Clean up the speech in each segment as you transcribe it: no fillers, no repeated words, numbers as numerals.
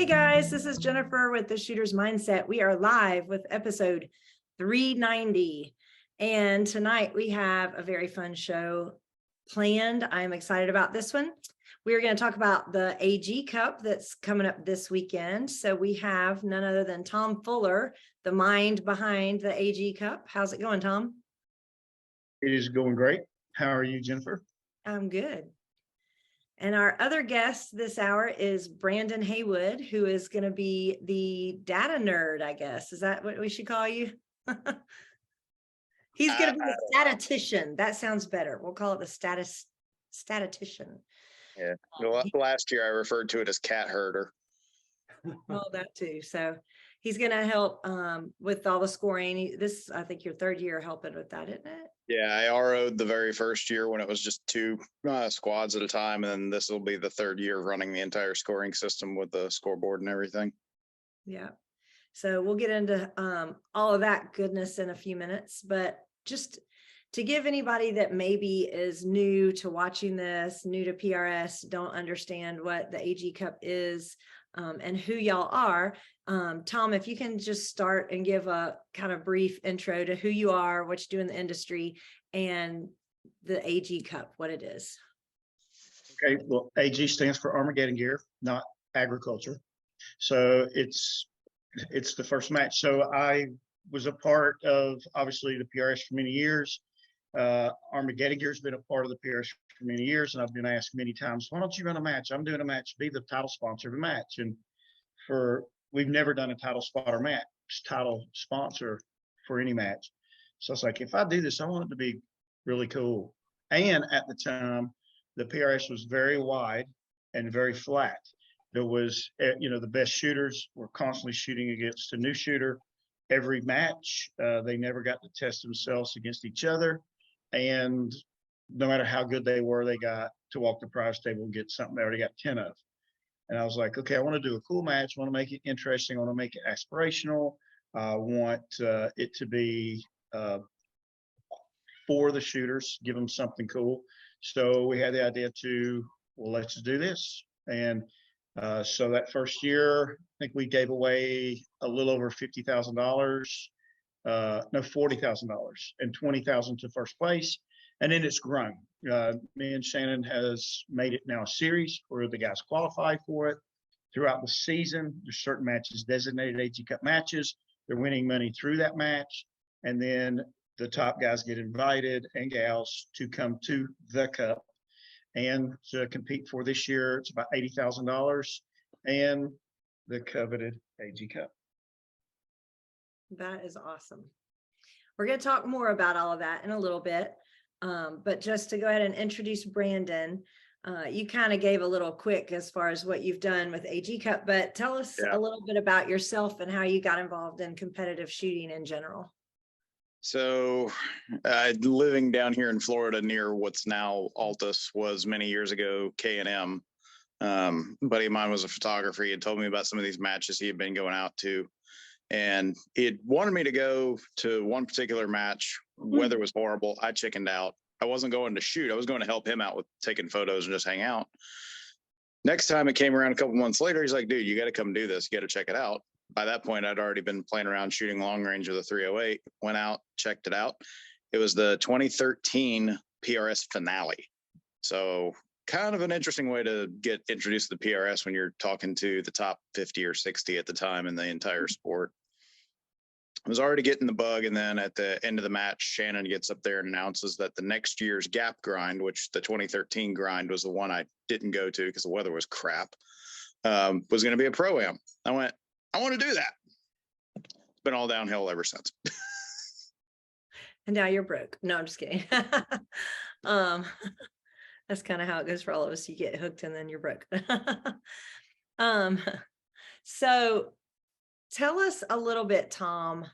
Hey guys, this is Jennifer with the Shooter's Mindset. We are live with episode 390. And tonight we have a very fun show planned. I'm excited about this one. We're going to talk about the AG Cup that's coming up this weekend. So we have none other than Tom Fuller, the mind behind the AG Cup. How's it going, Tom? It is going great. How are you, Jennifer? I'm good. And our other guest this hour is Brandon Haywood, who is going to be the data nerd, I guess. Is that what we should call you? He's going to be a statistician. That sounds better. We'll call it the statistician. Yeah. Last year I referred to it as cat herder. Well, that too. So he's going to help with all the scoring. This, I think, your third year helping with that, isn't it? Yeah, I RO'd the very first year when it was just two squads at a time, and then this will be the third year running the entire scoring system with the scoreboard and everything. Yeah. So we'll get into all of that goodness in a few minutes, but just to give anybody that maybe is new to watching this, new to PRS, don't understand what the AG Cup is and who y'all are. Tom, if you can just start and give a kind of brief intro to who you are, what you do in the industry, and the AG Cup, what it is. Okay, well, AG stands for Armageddon Gear, not agriculture. So it's the first match. So I was a part of, obviously, the PRS for many years. Armageddon Gear has been a part of the PRS for many years, and I've been asked many times, why don't you run a match? I'm doing a match, be the title sponsor of a match. And we've never done a title title sponsor for any match. So it's like, if I do this, I want it to be really cool. And at the time, the PRS was very wide and very flat. There was, the best shooters were constantly shooting against a new shooter. Every match, they never got to test themselves against each other. And no matter how good they were, they got to walk the prize table and get something they already got 10 of. And I was like, okay, I want to do a cool match. I want to make it interesting. I want to make it aspirational. I want it to be for the shooters, give them something cool. So we had the idea well, let's do this. And so that first year, I think we gave away a little over $50,000, no, $40,000 and $20,000 to first place. And then it's grown. Me and Shannon has made it now a series where the guys qualify for it. Throughout the season, there's certain matches designated AG Cup matches. They're winning money through that match. And then the top guys get invited and gals to come to the Cup and to compete for this year. It's about $80,000 and the coveted AG Cup. That is awesome. We're going to talk more about all of that in a little bit. But just to go ahead and introduce Brandon, you kind of gave a little quick as far as what you've done with AG Cup, but tell us a little bit about yourself and how you got involved in competitive shooting in general. So living down here in Florida near what's now Altus was many years ago K&M. Buddy of mine was a photographer. He had told me about some of these matches he had been going out to. And he wanted me to go to one particular match. Weather was horrible. I chickened out. I wasn't going to shoot. I was going to help him out with taking photos and just hang out. Next time it came around a couple months later, he's like, dude, you got to come do this. You got to check it out. By that point, I'd already been playing around shooting long range with a 308. Went out, checked it out. It was the 2013 PRS finale. So kind of an interesting way to get introduced to the PRS when you're talking to the top 50 or 60 at the time in the entire sport. I was already getting the bug, and then at the end of the match, Shannon gets up there and announces that the next year's gap grind, which the 2013 grind was the one I didn't go to because the weather was crap, was going to be a pro-am. I went, I want to do that. It's been all downhill ever since. And now you're broke. No, I'm just kidding. That's kind of how it goes for all of us. You get hooked and then you're broke. So tell us a little bit, Tom,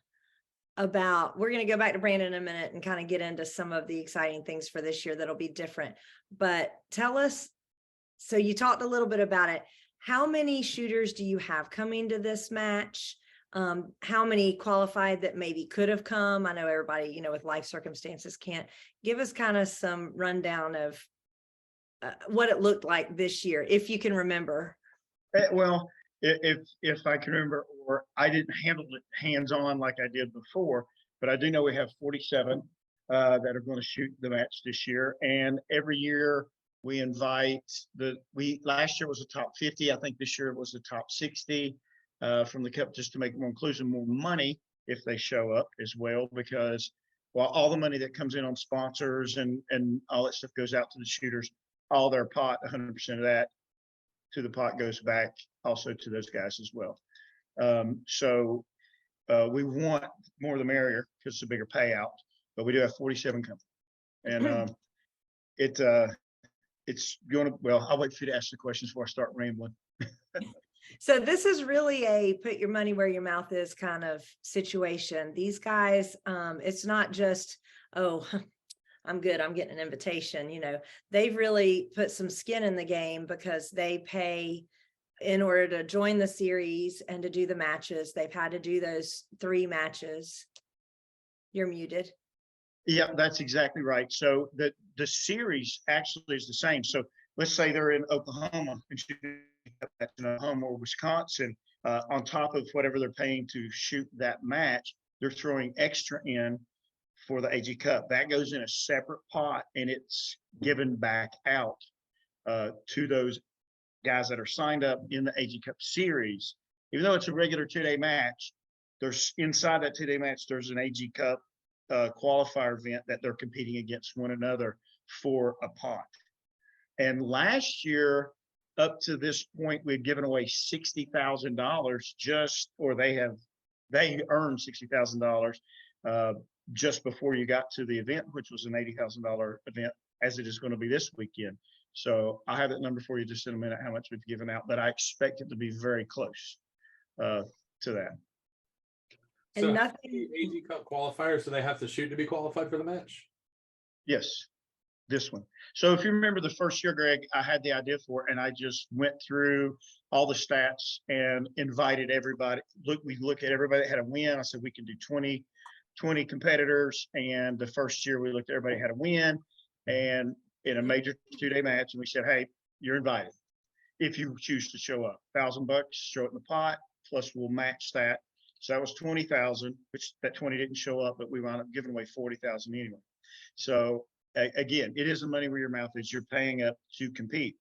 about, we're going to go back to Brandon in a minute and kind of get into some of the exciting things for this year that'll be different. But tell us, so you talked a little bit about it. How many shooters do you have coming to this match? How many qualified that maybe could have come? I know everybody, with life circumstances can't. Give us kind of some rundown of what it looked like this year, if you can remember. Well, If I can remember, or I didn't handle it hands-on like I did before, but I do know we have 47 that are going to shoot the match this year. And every year we invite last year was the top 50. I think this year it was the top 60 from the cup, just to make it more inclusive, more money if they show up as well, because while all the money that comes in on sponsors and all that stuff goes out to the shooters, all their pot, 100% of that to the pot goes back also to those guys as well. So we want more the merrier because it's a bigger payout, but we do have 47 coming. And it's going to, well, I'll wait for you to ask the questions before I start rambling. So this is really a put your money where your mouth is kind of situation. These guys, it's not just, oh, I'm good, I'm getting an invitation. They've really put some skin in the game because they pay in order to join the series and to do the matches. They've had to do those 3 matches. You're muted. Yeah, that's exactly right. So the series actually is the same. So let's say they're in Oklahoma and shooting in Oklahoma or Wisconsin, on top of whatever they're paying to shoot that match, they're throwing extra in for the AG Cup. That goes in a separate pot and it's given back out to those guys that are signed up in the AG Cup series. Even though it's a regular 2-day match, there's inside that 2-day match, there's an AG Cup qualifier event that they're competing against one another for a pot. And last year, up to this point, we'd given away $60,000 they earned $60,000 just before you got to the event, which was an $80,000 event, as it is going to be this weekend. So I'll have that number for you just in a minute, how much we've given out, but I expect it to be very close to that. And So nothing. AG Cup qualifiers, so they have to shoot to be qualified for the match? Yes, this one. So if you remember the first year, Greg, I had the idea for it, and I just went through all the stats and invited everybody. We look at everybody that had a win. I said we can do 20 competitors. And the first year we looked at everybody had a win and in a major 2-day match. And we said, hey, you're invited if you choose to show up. $1,000, show it in the pot, plus we'll match that. So that was 20,000, which that 20 didn't show up, but we wound up giving away 40,000 anyway. So again, it is the money where your mouth is. You're paying up to compete,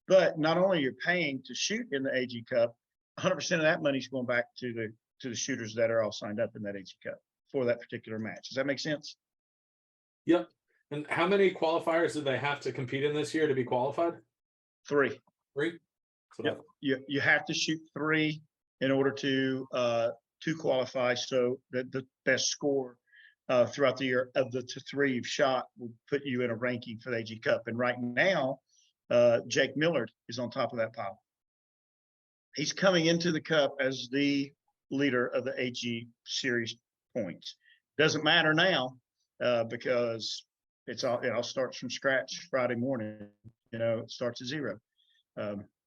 but not only you're paying to shoot in the AG Cup, 100% of that money is going back to the shooters that are all signed up in that AG Cup for that particular match. Does that make sense? Yep. And how many qualifiers did they have to compete in this year to be qualified? 3. 3. So Yep. You have to shoot 3 in order to qualify. So the best score throughout the year of the 3 you've shot will put you in a ranking for the AG Cup. And right now, Jake Millard is on top of that pile. He's coming into the Cup as the leader of the AG series points. Doesn't matter now because it all starts from scratch Friday morning. It starts at 0.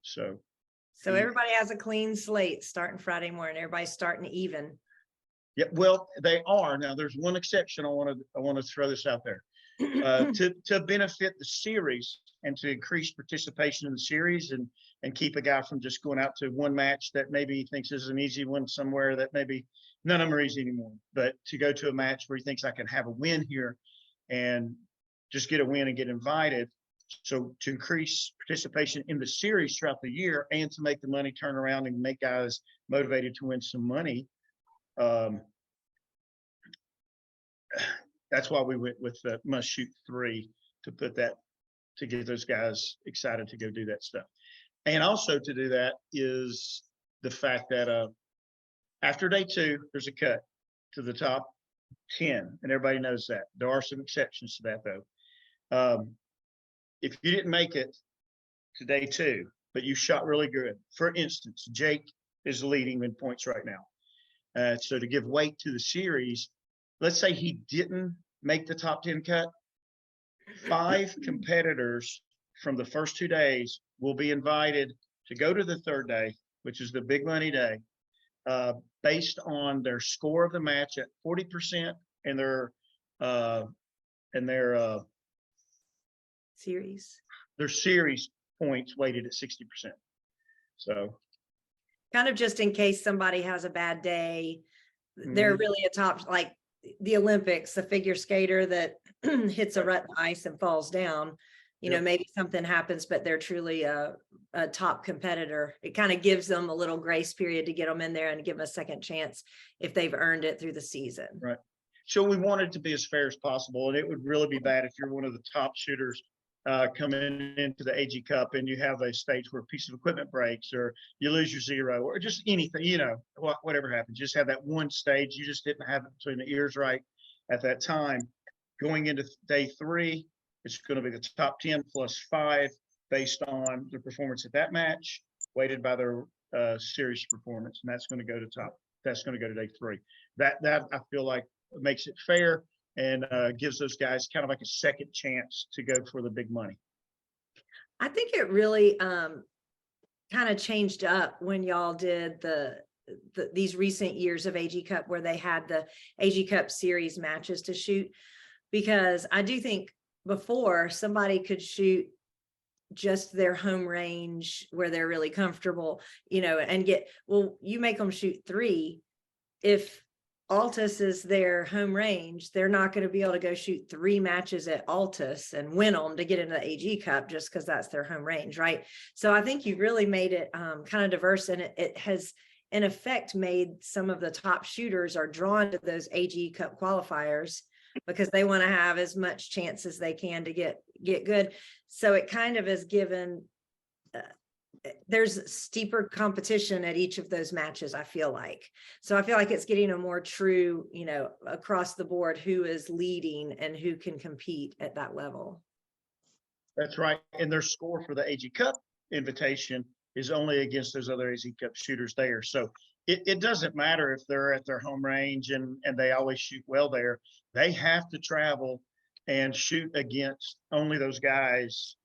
So everybody has a clean slate starting Friday morning. Everybody's starting even. Yeah, well, they are. Now, there's one exception. I want to throw this out there. To benefit the series and to increase participation in the series and keep a guy from just going out to one match that maybe he thinks is an easy one somewhere that maybe none of them are easy anymore, but to go to a match where he thinks I can have a win here and just get a win and get invited. So to increase participation in the series throughout the year and to make the money turn around and make guys motivated to win some money, that's why we went with the must shoot 3 to put that, to get those guys excited to go do that stuff. And also to do that is the fact that after day 2, there's a cut to the top 10, and everybody knows that. There are some exceptions to that, though. If you didn't make it to day 2, but you shot really good, for instance, Jake is leading in points right now. So to give weight to the series, let's say he didn't make the top 10 cut, 5 competitors from the first 2 days will be invited to go to the 3rd day, which is the big money day, based on their score of the match at 40% and their Series. Their series points weighted at 60%. So kind of just in case somebody has a bad day. They're Mhm. really a top, like the Olympics, the figure skater that hits a rut in the ice and falls down. You know, Yep. maybe something happens, but they're truly a top competitor. It kind of gives them a little grace period to get them in there and give them a second chance if they've earned it through the season. Right. So we want it to be as fair as possible, and it would really be bad if you're one of the top shooters coming into the AG Cup and you have a stage where a piece of equipment breaks or you lose your zero or just anything, you know, whatever happens. Just have that one stage. You just didn't have it between the ears right at that time. Going into day 3, it's going to be the top 10 plus 5 based on the performance at that match, weighted by their series performance, and that's going to go to top. That's going to go to day 3. That I feel like makes it fair and gives those guys kind of like a second chance to go for the big money. I think it really kind of changed up when y'all did these recent years of AG Cup where they had the AG Cup series matches to shoot, because I do think before somebody could shoot just their home range where they're really comfortable, you know, and you make them shoot 3. If Altus is their home range, they're not going to be able to go shoot 3 matches at Altus and win them to get into the AG Cup just because that's their home range, right? So I think you really made it kind of diverse, and it has in effect made some of the top shooters are drawn to those AG Cup qualifiers because they want to have as much chance as they can to get good. So it kind of is given there's steeper competition at each of those matches, I feel like. So I feel like it's getting a more true, you know, across the board, who is leading and who can compete at that level. That's right. And their score for the AG Cup invitation is only against those other AG Cup shooters there. So it doesn't matter if they're at their home range and they always shoot well there. They have to travel and shoot against only those guys.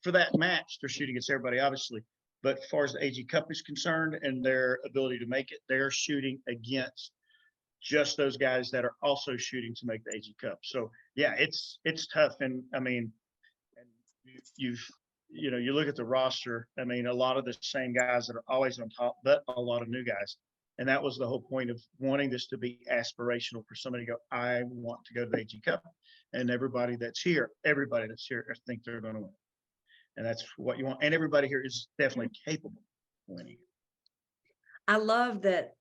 For that match, they're shooting against everybody, obviously. But as far as the AG Cup is concerned and their ability to make it, they're shooting against just those guys that are also shooting to make the AG Cup. So yeah, it's tough. And I mean, you look at the roster. I mean, a lot of the same guys that are always on top, but a lot of new guys. And that was the whole point of wanting this to be aspirational for somebody to go, I want to go to the AG Cup. And everybody that's here, I think they're going to win. And that's what you want. And everybody here is definitely capable of winning. I love that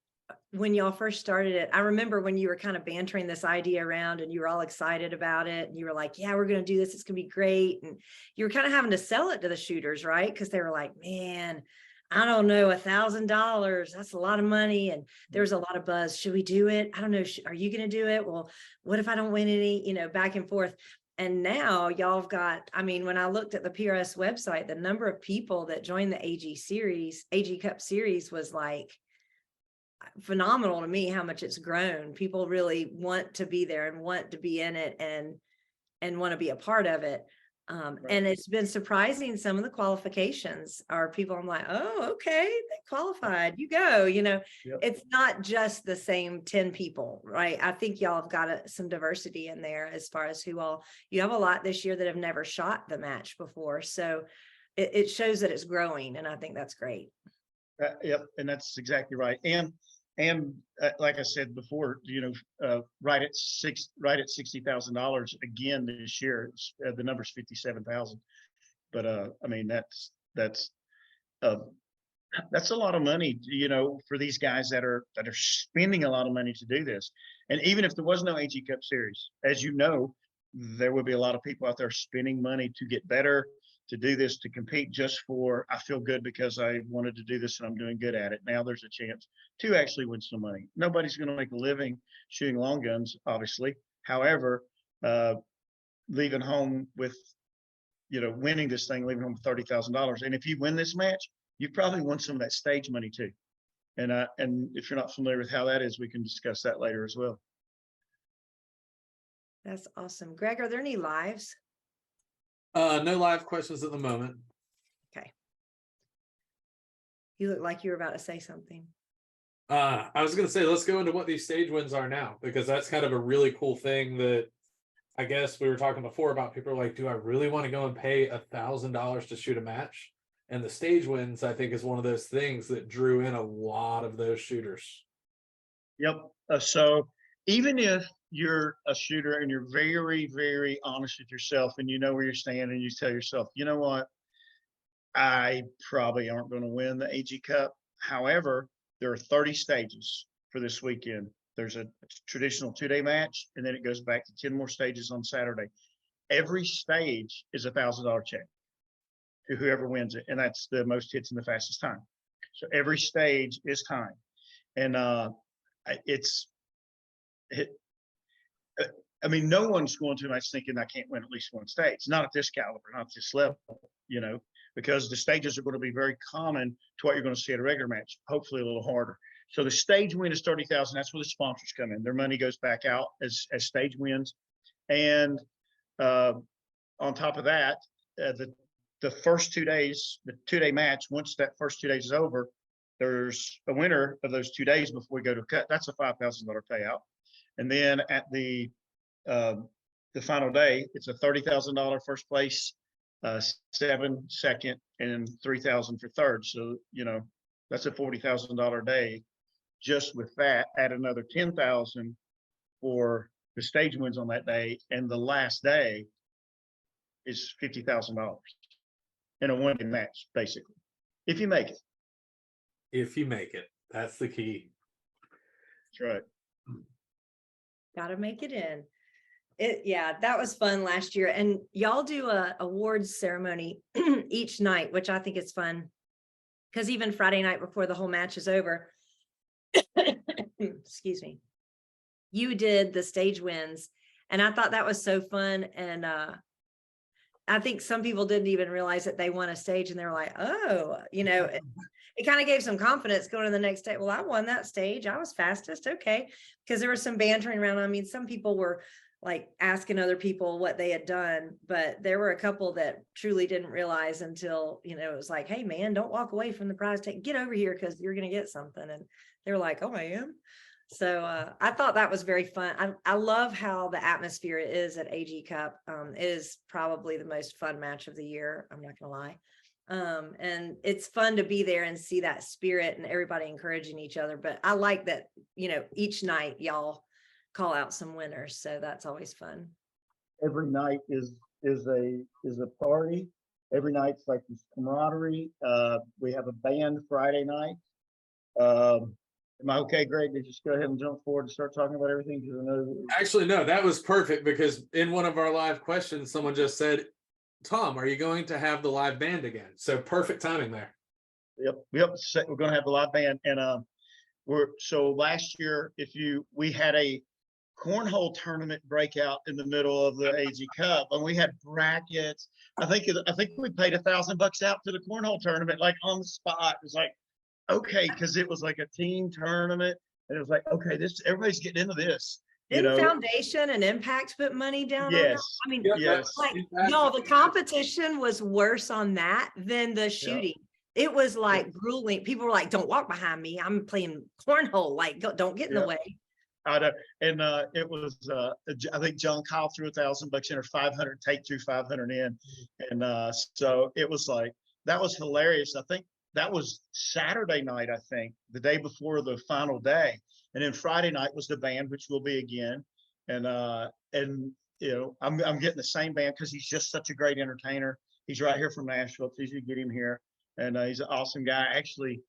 when y'all first started it. I remember when you were kind of bantering this idea around and you were all excited about it. And you were like, yeah, we're going to do this. It's going to be great. And you were kind of having to sell it to the shooters, right? Because they were like, man, I don't know, $1,000. That's a lot of money. And there was a lot of buzz. Should we do it? I don't know. Are you going to do it? Well, what if I don't win any, you know, back and forth. And now y'all have got, I mean, when I looked at the PRS website, the number of people that joined the AG Cup series was like phenomenal to me, how much it's grown. People really want to be there and want to be in it and want to be a part of it. Right. And it's been surprising. Some of the qualifications are people I'm like, oh, okay, they qualified, you go, you know. Yep. It's not just the same 10 people, right? I think y'all have got some diversity in there as far as you have a lot this year that have never shot the match before. So it shows that it's growing, and I think that's great. Yep. And that's exactly right. And like I said before, right at $60,000 again this year. The number's 57,000. But I mean, that's a lot of money, for these guys that are spending a lot of money to do this. And even if there was no AG Cup series, as you know, there would be a lot of people out there spending money to get better, to do this, to compete just for, I feel good because I wanted to do this and I'm doing good at it. Now there's a chance to actually win some money. Nobody's going to make a living shooting long guns, obviously. However, leaving home with, winning this thing, leaving home with $30,000. And if you win this match, you probably won some of that stage money too. And if you're not familiar with how that is, we can discuss that later as well. That's awesome. Greg, are there any lives? No live questions at the moment. Okay. You look like you were about to say something. I was going to say, let's go into what these stage wins are now, because that's kind of a really cool thing that I guess we were talking before about. People are like, do I really want to go and pay $1,000 to shoot a match? And the stage wins, I think, is one of those things that drew in a lot of those shooters. Yep. So even if you're a shooter and you're very, very honest with yourself and you know where you're standing, and you tell yourself, you know what, I probably aren't going to win the AG Cup. However, there are 30 stages for this weekend. There's a traditional 2-day match, and then it goes back to 10 more stages on Saturday. Every stage is $1,000 check to whoever wins it, and that's the most hits in the fastest time. So every stage is time, and I mean, no one's going to match thinking I can't win at least one stage. Not at this caliber, not at this level, because the stages are going to be very common to what you're going to see at a regular match, hopefully a little harder. So the stage win is 30,000. That's where the sponsors come in. Their money goes back out as stage wins. And on top of that, the first 2 days, the 2-day match, once that first 2 days is over, there's a winner of those 2 days before we go to cut. That's a $5,000 payout. And then at the final day, it's a $30,000 first place, 7 second, and 3,000 for third. So, that's a $40,000 day. Just with that, add another 10,000 for the stage wins on that day. And the last day is $50,000 in a one-day match, basically, if you make it. If you make it, that's the key. That's right. Gotta make it in. Yeah, that was fun last year. And y'all do a awards ceremony each night, which I think is fun. Because even Friday night before the whole match is over, excuse me, you did the stage wins. And I thought that was so fun. And I think some people didn't even realize that they won a stage, and they were like, oh, it kind of gave some confidence going to the next day. Well, I won that stage. I was fastest. Okay. Because there was some bantering around. I mean, some people were like asking other people what they had done, but there were a couple that truly didn't realize until, it was like, hey man, don't walk away from the prize tag. Get over here because you're going to get something. And they were like, oh, I am. So I thought that was very fun. I love how the atmosphere is at AG Cup. It is probably the most fun match of the year. I'm not going to lie. And it's fun to be there and see that spirit and everybody encouraging each other. But I like that, each night y'all call out some winners. So that's always fun. Every night is a party. Every night's like this camaraderie. We have a band Friday night. Am I okay, Greg, to just go ahead and jump forward and start talking about everything? Because I know Actually, no, that was perfect, because in one of our live questions, someone just said, Tom, are you going to have the live band again? So perfect timing there. Yep. We're going to have the live band, and so last year, we had a cornhole tournament breakout in the middle of the AG Cup, and we had brackets. I think we paid $1,000 out to the cornhole tournament, like on the spot. It was like, okay, because it was like a team tournament, and it was like, okay, everybody's getting into this. Didn't Foundation and Impact put money down on that? I mean, yes. like, no, the competition was worse on that than the shooting. Yep. It was like grueling. People were like, don't walk behind me. I'm playing cornhole. Like, don't get in the way. I know. And it was, I think John Kyle threw $1,000 in, or 500, Tate threw 500 in. And so it was like, that was hilarious. I think that was Saturday night, I think, the day before the final day. And then Friday night was the band, which will be again. And I'm getting the same band because he's just such a great entertainer. He's right here from Nashville. It's easy to get him here. And he's an awesome guy. I actually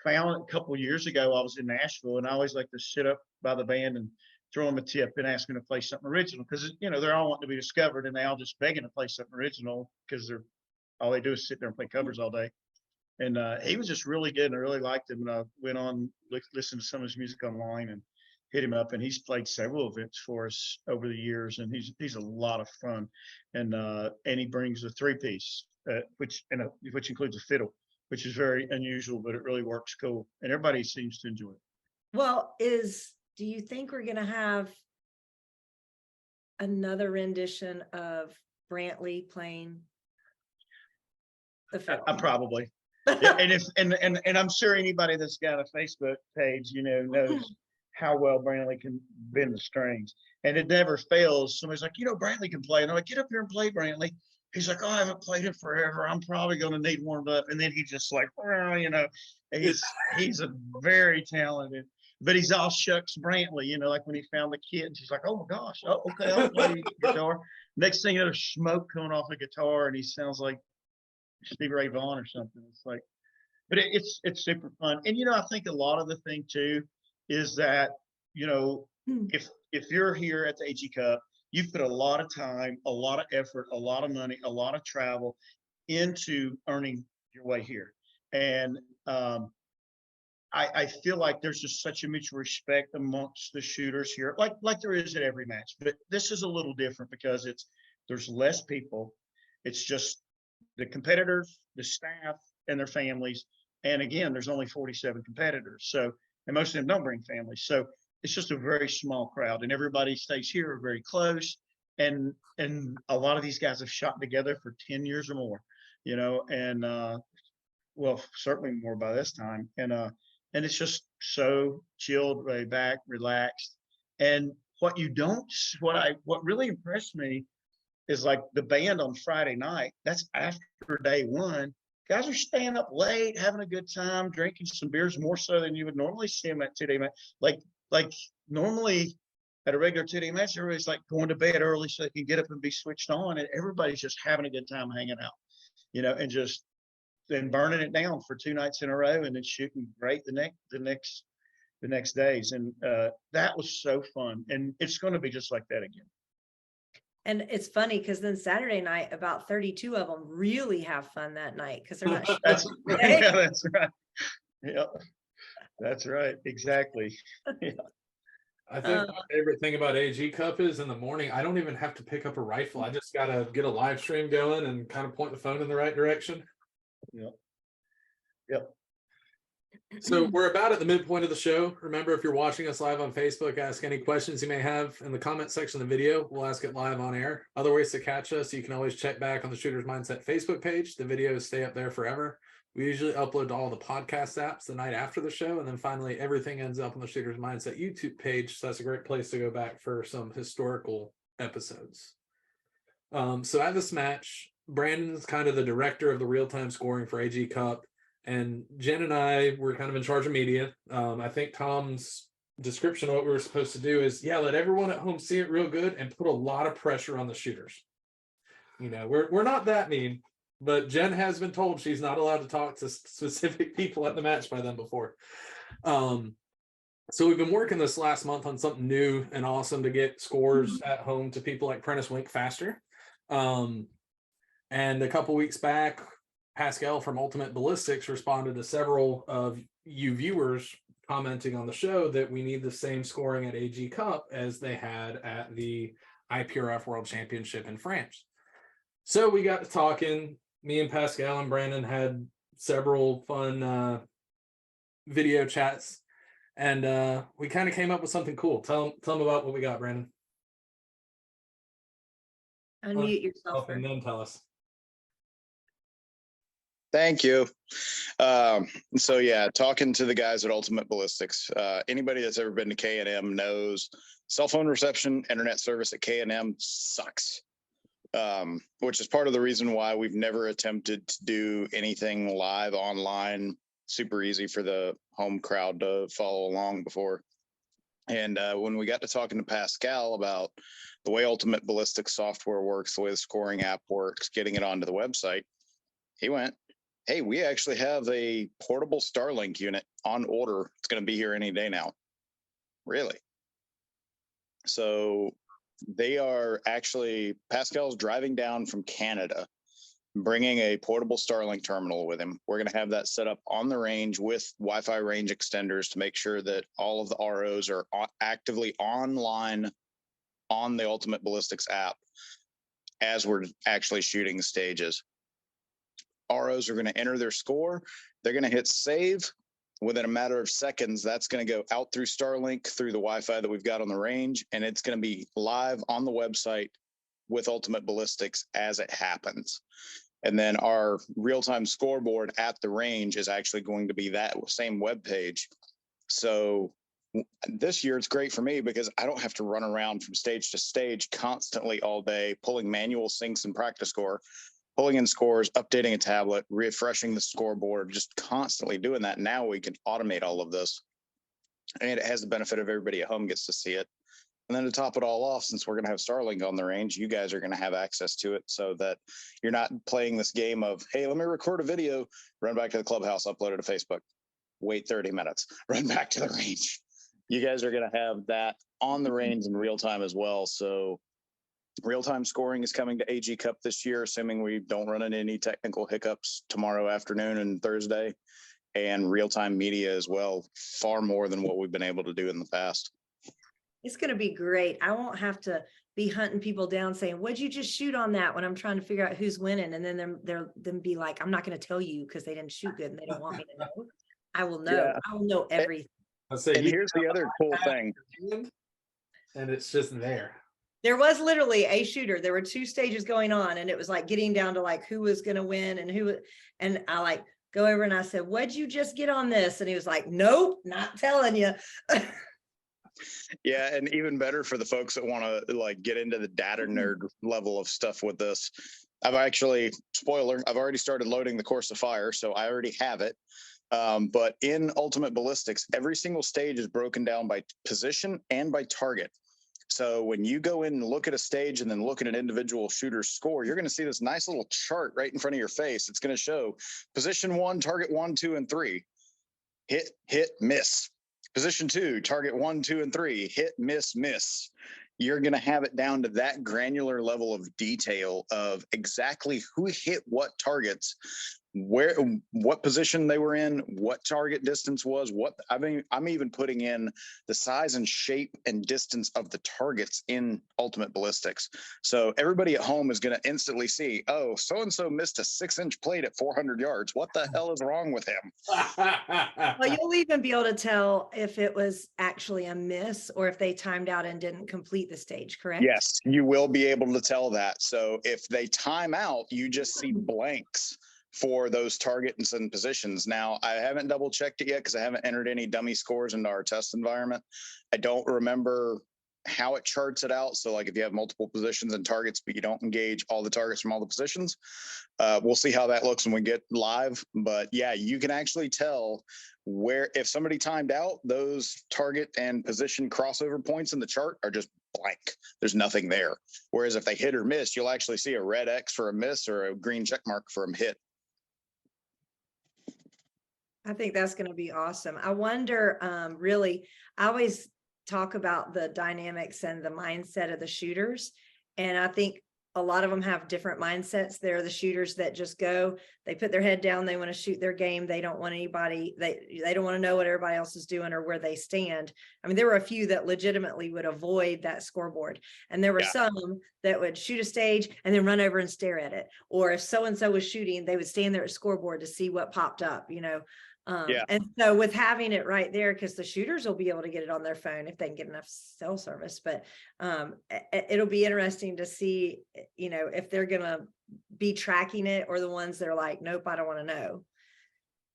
found a couple of years ago, I was in Nashville, and I always like to sit up by the band and throw them a tip and ask them to play something original, because, they're all wanting to be discovered, and they all just begging to play something original because all they do is sit there and play covers all day. And he was just really good, and I really liked him. And I went on, listened to some of his music online and hit him up. And he's played several events for us over the years, and he's a lot of fun. And he brings a 3-piece, which includes a fiddle, which is very unusual, but it really works cool. And everybody seems to enjoy it. Well, do you think we're going to have another rendition of Brantley playing the fiddle? Probably. Yeah, and I'm sure anybody that's got a Facebook page, knows how well Brantley can bend the strings, and it never fails. Somebody's like, Brantley can play, and I'm like, get up here and play, Brantley, he's like, oh, I haven't played it forever. I'm probably going to need warmed up. And then he just like, well, you know, he's a very talented, but he's all shucks Brantley, you know, like when he found the kids, he's like, oh my gosh, oh, okay, I'll play guitar. Next thing you know, there's smoke coming off the guitar and he sounds like Stevie Ray Vaughan or something. It's like, but it's super fun. And, you know, I think a lot of the thing too is that, you know, if you're here at the AG Cup, you put a lot of time, a lot of effort, a lot of money, a lot of travel into earning your way here. And I feel like there's just such a mutual respect amongst the shooters here, like there is at every match. But this is a little different because there's less people. It's just the competitors, the staff, and their families. And again, there's only 47 competitors. So, and most of them don't bring families. So it's just a very small crowd, and everybody stays here are very close. And a lot of these guys have shot together for 10 years or more, you know, and well, certainly more by this time. And it's just so chilled, laid back, relaxed. And what really impressed me is like the band on Friday night. That's after day one. Guys are staying up late, having a good time, drinking some beers more so than you would normally see them at 2-day match. Like normally at a regular 2-day match, everybody's like going to bed early so they can get up and be switched on, and everybody's just having a good time hanging out, you know, and just then burning it down for 2 nights in a row, and then shooting great the next days. And that was so fun, and it's going to be just like that again. And it's funny because then Saturday night, about 32 of them really have fun that night because they're not. That's right. Yeah, that's right. Exactly. Yeah. I think my favorite thing about AG Cup is in the morning, I don't even have to pick up a rifle. I just got to get a live stream going and kind of point the phone in the right direction. Yep. Yep. So we're about at the midpoint of the show. Remember, if you're watching us live on Facebook, ask any questions you may have in the comment section of the video. We'll ask it live on air. Other ways to catch us, you can always check back on the Shooter's Mindset Facebook page. The videos stay up there forever. We usually upload to all the podcast apps the night after the show. And then finally, everything ends up on the Shooter's Mindset YouTube page. So that's a great place to go back for some historical episodes. So at this match, Brandon's kind of the director of the real-time scoring for AG Cup. And Jen and I were kind of in charge of media. I think Tom's description of what we were supposed to do is, yeah, let everyone at home see it real good and put a lot of pressure on the shooters. You know, we're not that mean, but Jen has been told she's not allowed to talk to specific people at the match by them before. So we've been working this last month on something new and awesome to get scores at home to people like Prentice Wink faster. And a couple weeks back, Pascal from Ultimate Ballistics responded to several of you viewers commenting on the show that we need the same scoring at AG Cup as they had at the IPRF World Championship in France. So we got to talking. Me and Pascal and Brandon had several fun video chats, and we kind of came up with something cool. Tell them about what we got, Brandon. Unmute yourself. And then tell us. Thank you. So yeah, talking to the guys at Ultimate Ballistics, anybody that's ever been to K&M knows cell phone reception, internet service at K&M sucks, which is part of the reason why we've never attempted to do anything live online, super easy for the home crowd to follow along before. And when we got to talking to Pascal about the way Ultimate Ballistics software works, the way the scoring app works, getting it onto the website, he went, hey, we actually have a portable Starlink unit on order. It's going to be here any day now. Really? So they are actually, Pascal's driving down from Canada, bringing a portable Starlink terminal with him. We're going to have that set up on the range with Wi-Fi range extenders to make sure that all of the ROs are actively online on the Ultimate Ballistics app as we're actually shooting the stages. ROs are going to enter their score. They're going to hit save. Within a matter of seconds, that's going to go out through Starlink, through the Wi-Fi that we've got on the range, and it's going to be live on the website with Ultimate Ballistics as it happens. And then our real-time scoreboard at the range is actually going to be that same web page. So This year it's great for me because I don't have to run around from stage to stage constantly all day, pulling manual syncs and practice score, pulling in scores, updating a tablet, refreshing the scoreboard, just constantly doing that. Now we can automate all of this. And it has the benefit of everybody at home gets to see it. And then to top it all off, since we're going to have Starlink on the range, you guys are going to have access to it so that you're not playing this game of, hey, let me record a video, run back to the clubhouse, upload it to Facebook, wait 30 minutes, run back to the range. You guys are going to have that on the range in real time as well. So real-time scoring is coming to AG Cup this year, assuming we don't run into any technical hiccups tomorrow afternoon and Thursday, and real-time media as well, far more than what we've been able to do in the past. It's going to be great. I won't have to be hunting people down saying, what'd you just shoot on that, when I'm trying to figure out who's winning. And then they'll be like, I'm not going to tell you because they didn't shoot good and they don't want me to know. I will know. Yeah. I will know everything. I'll say, And here's the other cool thing. And it's just there. There was literally a shooter. There were 2 stages going on, and it was like getting down to like who was going to win and who. And I like go over and I said, what'd you just get on this? And he was like, nope, not telling you. Yeah, and even better for the folks that want to like get into the data nerd level of stuff with this. I've actually, spoiler, I've already started loading the Course of Fire, so I already have it. But in Ultimate Ballistics, every single stage is broken down by position and by target. So when you go in and look at a stage and then look at an individual shooter's score, you're going to see this nice little chart right in front of your face. It's going to show position 1, target 1, 2, and 3. Hit, hit, miss. Position 2, target 1, 2, and 3. Hit, miss, miss. You're going to have it down to that granular level of detail of exactly who hit what targets, what position they were in, what target distance was, I'm even putting in the size and shape and distance of the targets in Ultimate Ballistics. So everybody at home is going to instantly see, oh, so-and-so missed a 6-inch plate at 400 yards. What the hell is wrong with him? Well, you'll even be able to tell if it was actually a miss or if they timed out and didn't complete the stage, correct? Yes, you will be able to tell that. So if they time out, you just see blanks for those targets and positions. Now, I haven't double checked it yet because I haven't entered any dummy scores into our test environment. I don't remember how it charts it out. So like if you have multiple positions and targets, but you don't engage all the targets from all the positions, we'll see how that looks when we get live. But yeah, you can actually tell where, if somebody timed out, those target and position crossover points in the chart are just blank. There's nothing there. Whereas if they hit or miss, you'll actually see a red X for a miss or a green check mark for a hit. I think that's going to be awesome. I wonder, really, I always talk about the dynamics and the mindset of the shooters. And I think a lot of them have different mindsets. They're the shooters that just go, they put their head down, they want to shoot their game. They don't want anybody, they don't want to know what everybody else is doing or where they stand. I mean, there were a few that legitimately would avoid that scoreboard. And there were some that would shoot a stage and then run over and stare at it. Or if so-and-so was shooting, they would stand there at scoreboard to see what popped up, you know. And so with having it right there, because the shooters will be able to get it on their phone if they can get enough cell service, but it'll be interesting to see, you know, if they're going to be tracking it or the ones that are like, nope, I don't want to know.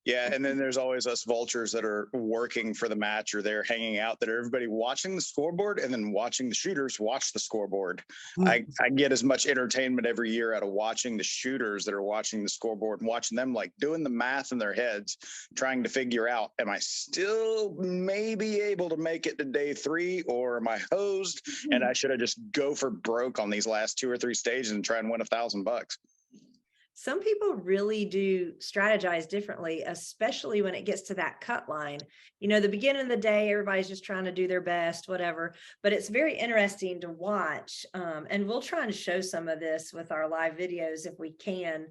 Yeah, and then there's always us vultures that are working for the match or they're hanging out, that are everybody watching the scoreboard and then watching the shooters watch the scoreboard. I get as much entertainment every year out of watching the shooters that are watching the scoreboard and watching them like doing the math in their heads, trying to figure out, am I still maybe able to make it to day 3 or am I hosed? And I should have just go for broke on these last 2 or 3 stages and try and win $1,000. Some people really do strategize differently, especially when it gets to that cut line. You know, the beginning of the day, everybody's just trying to do their best, whatever, but it's very interesting to watch. And we'll try and show some of this with our live videos if we can,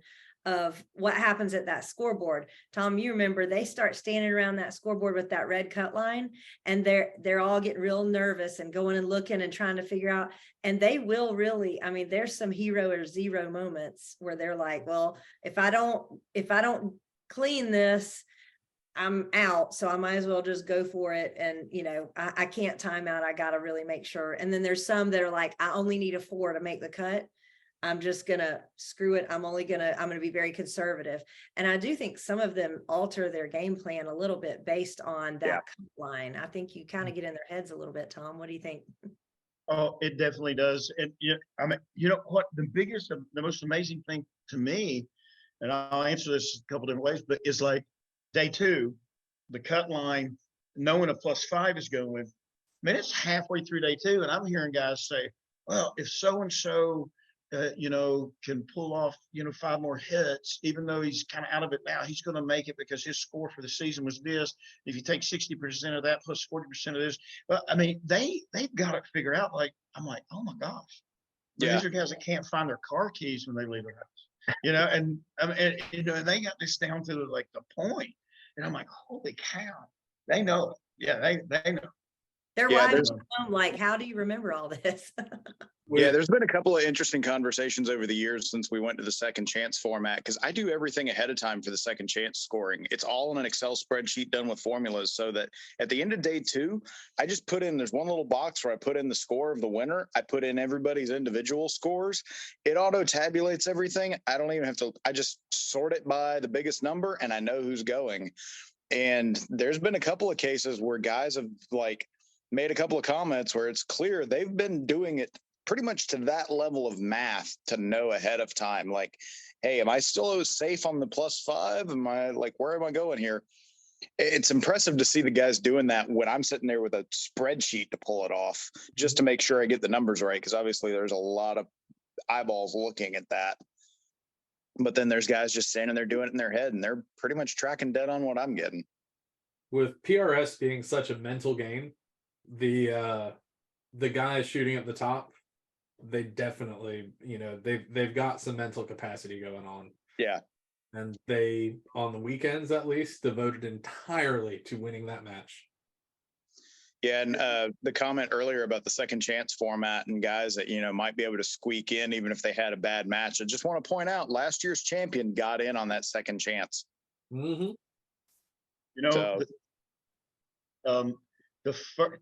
of what happens at that scoreboard. Tom, you remember they start standing around that scoreboard with that red cut line, and they're all getting real nervous and going and looking and trying to figure out, and they will really, I mean, there's some hero or zero moments where they're like, well, if I don't clean this, I'm out. So I might as well just go for it. And, you know, I can't time out. I got to really make sure. And then there's some that are like, I only need a 4 to make the cut. I'm just gonna screw it. I'm gonna be very conservative. And I do think some of them alter their game plan a little bit based on that cut line. I think you kind of get in their heads a little bit, Tom. What do you think? Oh, it definitely does. And I mean, you know what? The most amazing thing to me, and I'll answer this a couple different ways, but is like day 2, the cut line, knowing a +5 is going. I mean, it's halfway through day 2, and I'm hearing guys say, "Well, if so and so, can pull off, 5 more hits, even though he's kind of out of it now, he's going to make it because his score for the season was this. If you take 60% of that plus 40% of this, well, I mean, they've got to figure out. Like, I'm like, oh my gosh, these are guys that can't find their car keys when they leave their house, and I mean, and they got this down to like the point, and I'm like, holy cow, they know it. Yeah, they know. They're Yeah, riding home like, how do you remember all this? Yeah, there's been a couple of interesting conversations over the years since we went to the second chance format, because I do everything ahead of time for the second chance scoring. It's all in an Excel spreadsheet done with formulas, so that at the end of day 2, I just put in, there's one little box where I put in the score of the winner. I put in everybody's individual scores. It auto tabulates everything. I don't even have to, I just sort it by the biggest number and I know who's going. And there's been a couple of cases where guys have like made a couple of comments where it's clear they've been doing it pretty much to that level of math to know ahead of time, like, hey, am I still safe on the +5? Am I like, where am I going here? It's impressive to see the guys doing that when I'm sitting there with a spreadsheet to pull it off, just to make sure I get the numbers right, because obviously there's a lot of eyeballs looking at that. But then there's guys just standing there doing it in their head, and they're pretty much tracking dead on what I'm getting. With PRS being such a mental game, the guys shooting at the top, they definitely, they've got some mental capacity going on. Yeah. And they, on the weekends at least, devoted entirely to winning that match. Yeah, and the comment earlier about the second chance format and guys that, might be able to squeak in even if they had a bad match. I just want to point out last year's champion got in on that second chance. Mm-hmm.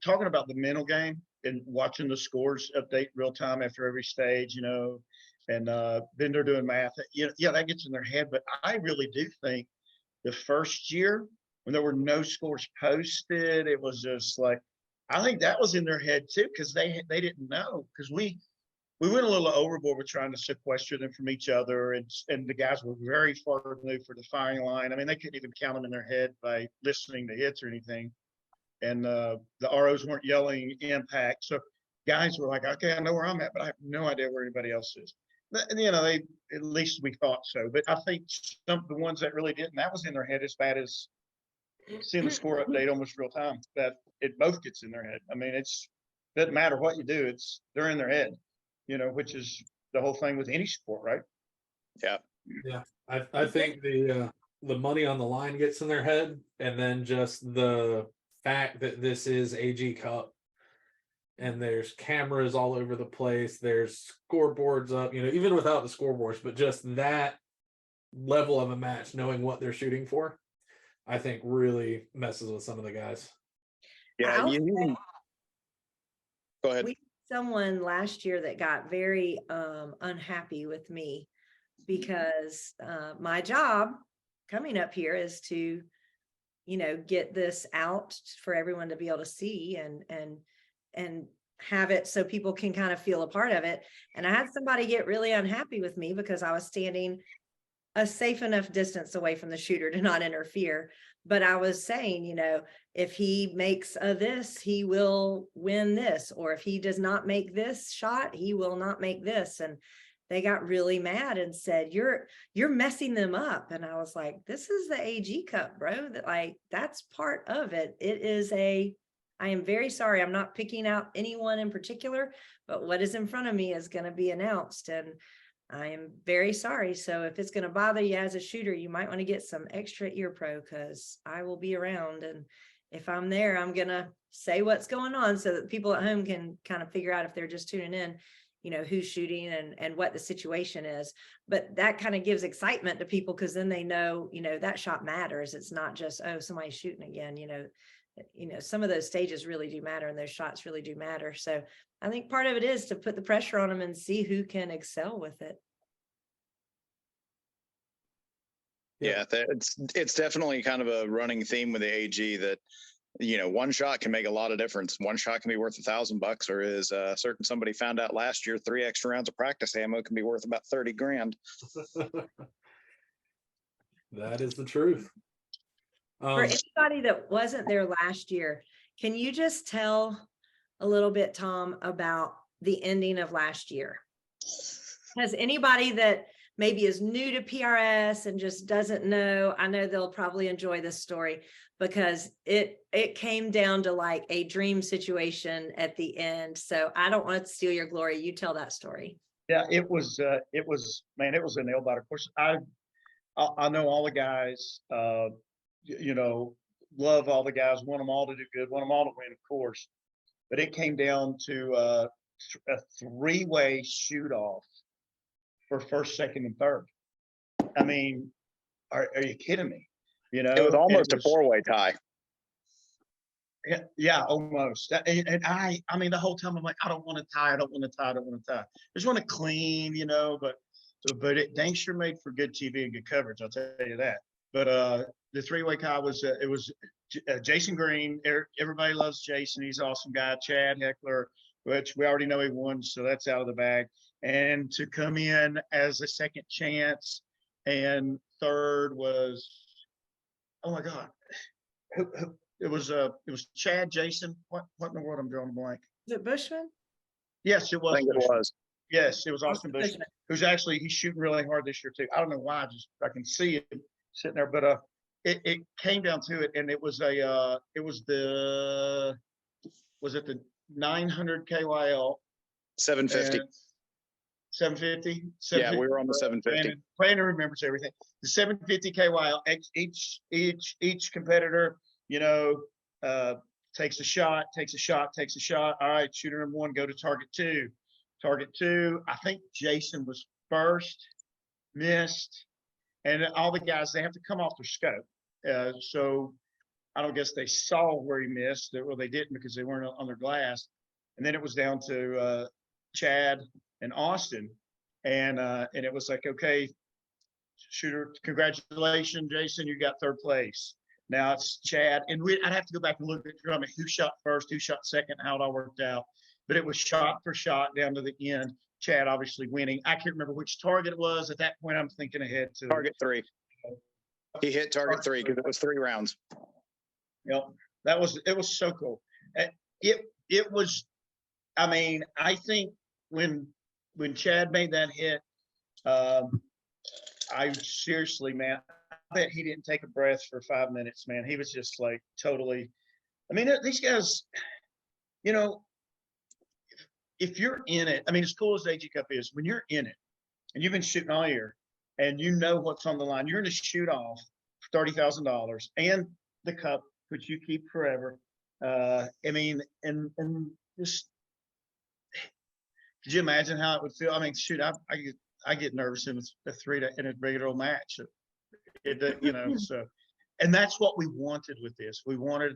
Talking about the mental game and watching the scores update real time after every stage, and then they're doing math. That gets in their head. But I really do think the first year when there were no scores posted, it was just like, I think that was in their head too, because they didn't know, because we went a little overboard with trying to sequester them from each other, and the guys were very far removed for the firing line. I mean, they couldn't even count them in their head by listening to hits or anything. And the ROs weren't yelling impact. So guys were like, okay, I know where I'm at, but I have no idea where anybody else is. And, they, at least we thought so. But I think some of the ones that really didn't, that was in their head as bad as seeing the score update almost real time, that it both gets in their head. I mean, doesn't matter what you do, they're in their head, which is the whole thing with any sport, right? Yeah. Yeah. I think the money on the line gets in their head, and then just the fact that this is AG Cup and there's cameras all over the place, there's scoreboards up, even without the scoreboards, but just that level of a match, knowing what they're shooting for, I think really messes with some of the guys. Yeah. Go ahead. We had someone last year that got very unhappy with me because my job coming up here is to get this out for everyone to be able to see and have it so people can kind of feel a part of it. And I had somebody get really unhappy with me because I was standing a safe enough distance away from the shooter to not interfere. But I was saying, if he makes this, he will win this, or if he does not make this shot, he will not make this. And they got really mad and said, you're messing them up. And I was like, this is the AG Cup, bro. That's part of it. I am very sorry. I'm not picking out anyone in particular, but what is in front of me is going to be announced. And I am very sorry. So if it's going to bother you as a shooter, you might want to get some extra ear pro, because I will be around. And if I'm there, I'm going to say what's going on so that people at home can kind of figure out, if they're just tuning in, who's shooting and what the situation is. But that kind of gives excitement to people, because then they know, that shot matters. It's not just, oh, somebody's shooting again, some of those stages really do matter and those shots really do matter. So I think part of it is to put the pressure on them and see who can excel with it. Yeah, it's definitely kind of a running theme with the AG that, one shot can make a lot of difference. One shot can be worth $1,000, or as certain somebody found out last year, 3 extra rounds of practice ammo can be worth about 30 grand. That is the truth. For anybody that wasn't there last year, can you just tell a little bit, Tom, about the ending of last year? Has anybody that maybe is new to PRS and just doesn't know, I know they'll probably enjoy this story because it came down to like a dream situation at the end. So I don't want to steal your glory. You tell that story. Yeah, it was a nail biter. Of course, I know all the guys, love all the guys, want them all to do good, want them all to win, of course. But it came down to a 3-way shoot off for first, second, and third. I mean, are you kidding me? It was almost a 4-way tie. Yeah, almost. And I mean, the whole time I'm like, I don't want to tie. I don't want to tie. I don't want to tie. I just want to clean, but it dang sure made for good TV and good coverage. I'll tell you that. But the 3-way tie was Jason Green. Everybody loves Jason. He's an awesome guy. Chad Heckler, which we already know he won, so that's out of the bag. And to come in as a second chance, and third was, oh my God, it was Chad, Jason. What in the world? I'm drawing a blank. Is it Bushman? Yes, it was. I think it was. Yes, it was Austin Bushman, who's he's shooting really hard this year too. I don't know why, I can see it sitting there, but it came down to it, and it was the 900 KYL 750. 750. Yeah, we were on the 750. Brandon remembers everything. The 750 KYL. Each competitor, takes a shot. All right, shooter number 1, go to target 2. Target 2. I think Jason was first, missed, and all the guys, they have to come off their scope. So I don't guess they saw where he missed. Well, they didn't because they weren't on their glass. And then it was down to Chad and Austin, and it was like, okay, shooter, congratulations, Jason, you got third place. Now it's Chad, and I'd have to go back and look at who shot first, who shot second, how it all worked out. But it was shot for shot down to the end. Chad obviously winning. I can't remember which target it was. At that point, I'm thinking ahead to target 3. He hit target 3 because it was 3 rounds. Yep, it was so cool. It was. I mean, I think when Chad made that hit, I seriously, man, I bet he didn't take a breath for 5 minutes, man. He was just like totally. I mean, these guys, if you're in it, I mean, as cool as the AG Cup is, when you're in it and you've been shooting all year and you know what's on the line, you're going to shoot off for $30,000 and the cup, which you keep forever. I mean, and just, could you imagine how it would feel? I mean, shoot, I get nervous in a regular old match. So, and that's what we wanted with this. We wanted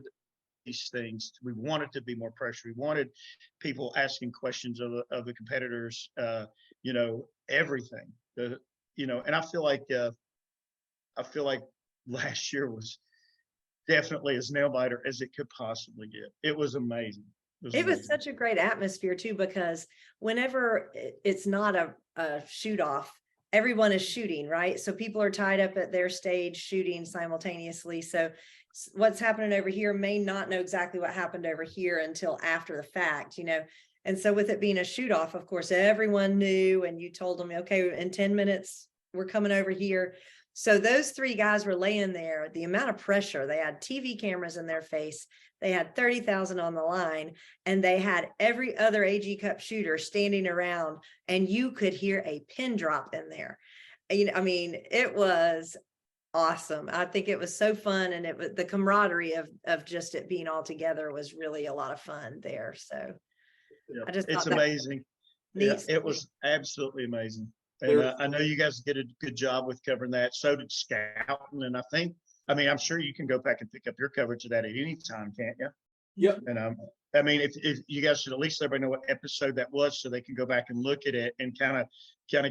these things. We wanted to be more pressure. We wanted people asking questions of the competitors. Everything. And I feel like last year was definitely as nail biter as it could possibly get. It was amazing. It was such a great atmosphere too, because whenever it's not a shoot off, everyone is shooting, right? So people are tied up at their stage shooting simultaneously. So what's happening over here may not know exactly what happened over here until after the fact, And so with it being a shoot off, of course, everyone knew, and you told them, okay, in 10 minutes, we're coming over here. So those 3 guys were laying there, the amount of pressure, they had TV cameras in their face. They had 30,000 on the line, and they had every other AG Cup shooter standing around, and you could hear a pin drop in there. I mean, it was awesome. I think it was so fun, and it was the camaraderie of just it being all together was really a lot of fun there. So yeah, I just it's amazing. Yeah, it was absolutely amazing. And I know you guys did a good job with covering that. So did Scouting, and I think I mean, I'm sure you can go back and pick up your coverage of that at any time, can't you? Yep. And I mean, if you guys should at least let everybody know what episode that was, so they can go back and look at it and kind of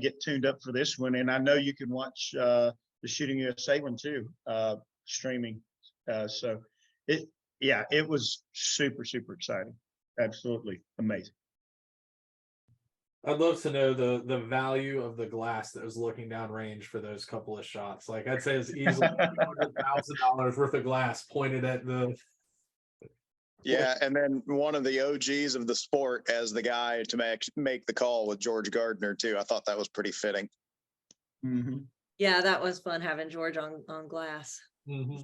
get tuned up for this one. And I know you can watch the Shooting USA one too, streaming. So it was super, super exciting. Absolutely amazing. I'd love to know the value of the glass that was looking down range for those couple of shots. Like I'd say it's easily $100,000 worth of glass pointed at the. Yeah, and then one of the OGs of the sport as the guy to make the call with George Gardner too. I thought that was pretty fitting. Mm-hmm. Yeah, that was fun having George on glass. Mm-hmm.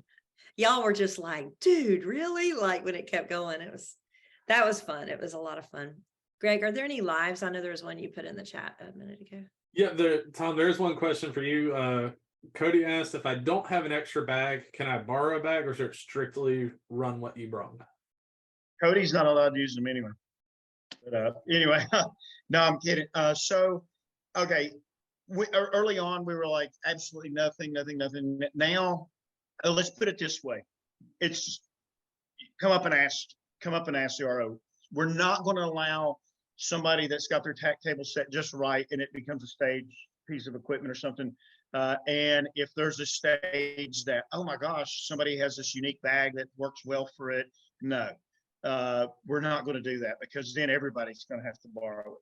Y'all were just like, dude, really? Like when it kept going, that was fun. It was a lot of fun. Greg, are there any lives? I know there was one you put in the chat a minute ago. Yeah, Tom, there's one question for you. Cody asked, if I don't have an extra bag, can I borrow a bag, or is it strictly run what you brought? Cody's not allowed to use them anyway. But anyway, no, I'm kidding. So, okay, early on we were like absolutely nothing. Now, let's put it this way: it's come up and ask the RO. We're not going to allow somebody that's got their tack table set just right and it becomes a stage piece of equipment or something. And if there's a stage that, oh my gosh, somebody has this unique bag that works well for it, no, we're not going to do that, because then everybody's going to have to borrow it.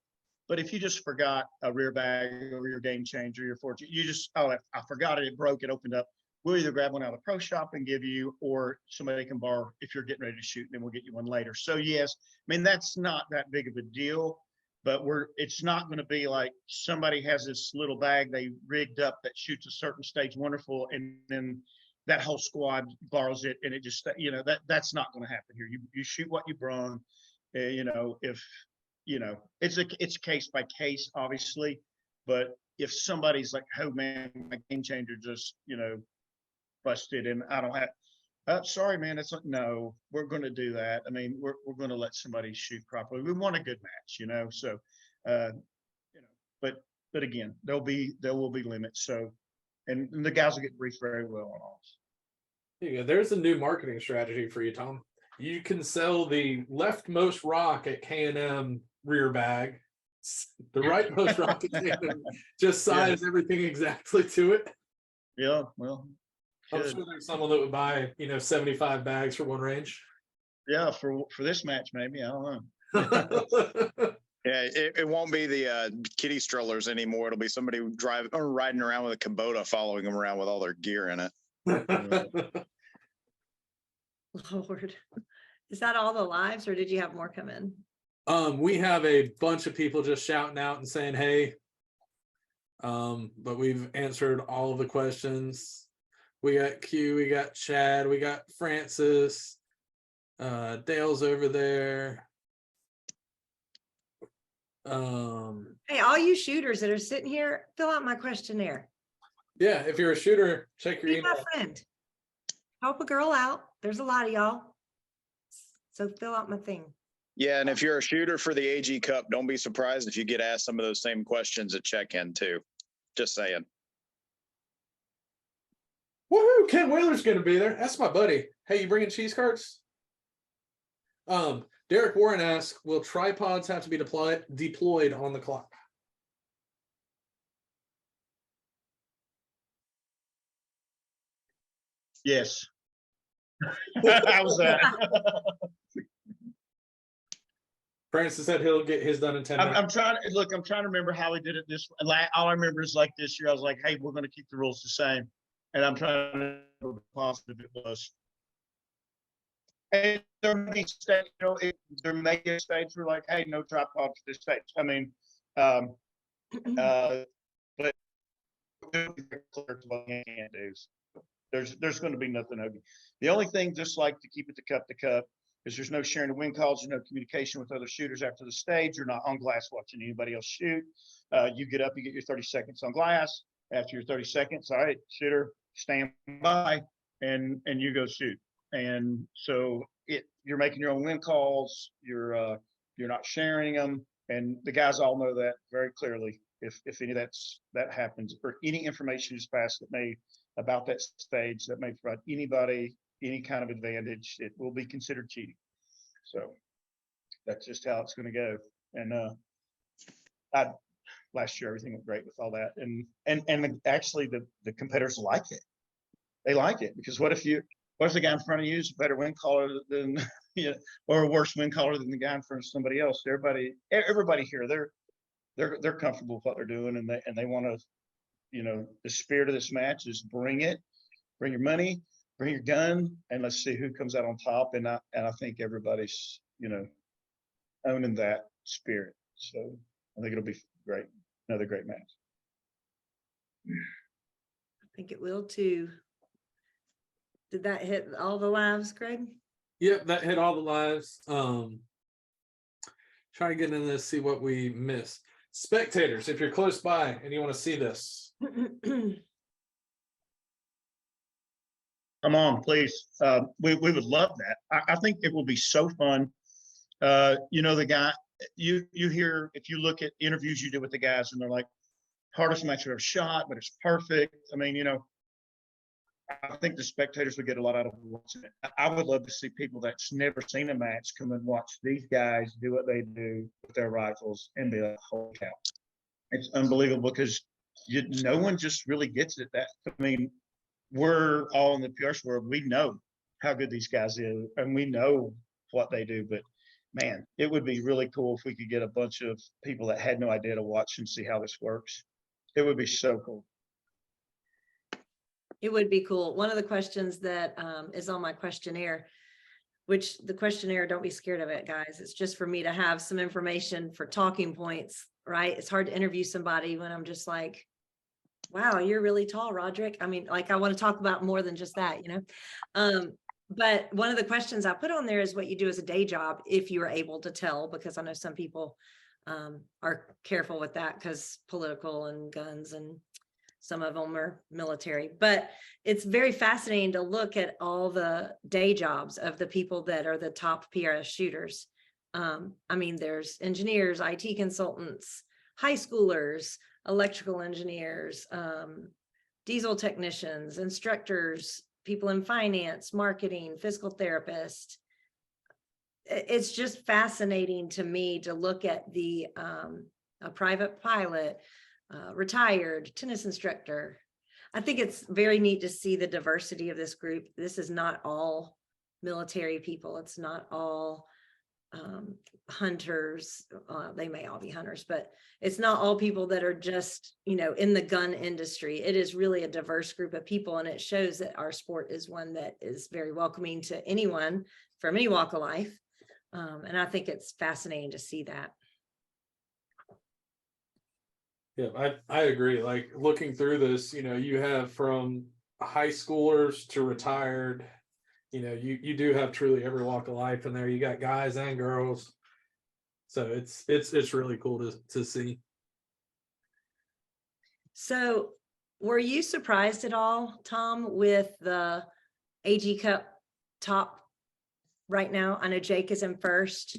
But if you just forgot a rear bag or your game changer, your fortune, you just, oh, I forgot it, it broke, it opened up. We'll either grab one out of the pro shop and give you, or somebody can borrow if you're getting ready to shoot, and then we'll get you one later. So yes, I mean, that's not that big of a deal, but it's not going to be like somebody has this little bag they rigged up that shoots a certain stage wonderful, and then that whole squad borrows it, and it just, that's not going to happen here. You shoot what you brung, if, it's case by case, obviously, but if somebody's like, oh man, my game changer just, busted and I don't have, sorry, man, it's like, no, we're going to do that. I mean, we're going to let somebody shoot properly. We want a good match, so, but again, there will be limits. So, and the guys will get briefed very well on all. Yeah, there's a new marketing strategy for you, Tom. You can sell the leftmost rock at K&M rear bag, the rightmost rock at K&M, just size everything exactly to it. Yeah, well, I'm sure there's someone that would buy, 75 bags for one range. Yeah, for this match, maybe. I don't know. Yeah, it won't be the kiddie strollers anymore. It'll be somebody driving or riding around with a Kubota, following them around with all their gear in it. Lord, is that all the lives, or did you have more come in? We have a bunch of people just shouting out and saying, hey, but we've answered all of the questions. We got Q, we got Chad, we got Francis, Dale's over there. Hey, all you shooters that are sitting here, fill out my questionnaire. Yeah, if you're a shooter, check your Be email. my friend. Help a girl out. There's a lot of y'all. So fill out my thing. Yeah, and if you're a shooter for the AG Cup, don't be surprised if you get asked some of those same questions at check-in too. Just saying. Woohoo! Ken Wheeler's going to be there. That's my buddy. Hey, you bringing cheese carts? Derek Warren asks, will tripods have to be deployed on the clock? Yes. I was Francis said he'll get his done in 10 minutes. I'm trying to remember how he did it this way. All I remember is like this year, I was like, hey, we're going to keep the rules the same. And I'm trying to remember how positive it was. And there may be states, there may be states where like, hey, no tripods to this stage. I mean, but there's going to be nothing ugly. The only thing, just like to keep it to cup, is there's no sharing of wind calls, there's no communication with other shooters after the stage. You're not on glass watching anybody else shoot. You get up, you get your 30 seconds on glass. After your 30 seconds, all right, shooter, stand by, and you go shoot. And so you're making your own wind calls. You're not sharing them, and the guys all know that very clearly. If any of that happens, or any information is passed that may about that stage that may provide anybody any kind of advantage, it will be considered cheating. So that's just how it's going to go. And last year everything went great with all that, and actually the competitors like it. They like it because what if the guy in front of you is a better win caller than or a worse win caller than the guy in front of somebody else? Everybody here, they're comfortable with what they're doing, and they want to, the spirit of this match is bring your money, bring your gun, and let's see who comes out on top. And I think everybody's owning that spirit. So I think it'll be great. Another great match. I think it will too. Did that hit all the lives, Greg? Yep, that hit all the lives. Try to get into this, see what we missed. Spectators, if you're close by and you want to see this. Come on, please. We would love that. I think it will be so fun. The guy, you hear, if you look at interviews you do with the guys, and they're like, hardest match I've ever shot, but it's perfect. I mean, I think the spectators would get a lot out of watching it. I would love to see people that's never seen a match come and watch these guys do what they do with their rifles and be like, holy cow. It's unbelievable because no one just really gets it. I mean, we're all in the PRS world. We know how good these guys is, and we know what they do. But man, it would be really cool if we could get a bunch of people that had no idea to watch and see how this works. It would be so cool. It would be cool. One of the questions that is on my questionnaire, which the questionnaire, don't be scared of it, guys. It's just for me to have some information for talking points, right? It's hard to interview somebody when I'm just like, wow, you're really tall, Roderick. I mean, like, I want to talk about more than just that, But one of the questions I put on there is what you do as a day job, if you are able to tell, because I know some people are careful with that because political and guns, and some of them are military. But it's very fascinating to look at all the day jobs of the people that are the top PRS shooters. I mean, there's engineers, IT consultants, high schoolers, electrical engineers, diesel technicians, instructors, people in finance, marketing, physical therapists. It's just fascinating to me to look at a private pilot, retired tennis instructor. I think it's very neat to see the diversity of this group. This is not all military people. It's not all hunters. They may all be hunters, but it's not all people that are just, in the gun industry. It is really a diverse group of people, and it shows that our sport is one that is very welcoming to anyone from any walk of life. And I think it's fascinating to see that. Yeah, I agree. Like, looking through this, you have from high schoolers to retired, you do have truly every walk of life in there. You got guys and girls. So it's really cool to see. So were you surprised at all, Tom, with the AG Cup top right now? I know Jake is in first.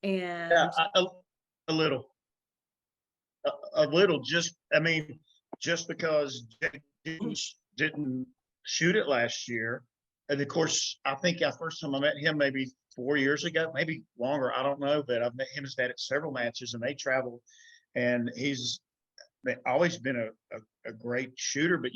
And yeah, a little, just because Jake didn't shoot it last year. And of course, I think the first time I met him, maybe 4 years ago, maybe longer, I don't know, but I've met him, his dad, at several matches, and they travel, and he's always been a great shooter. But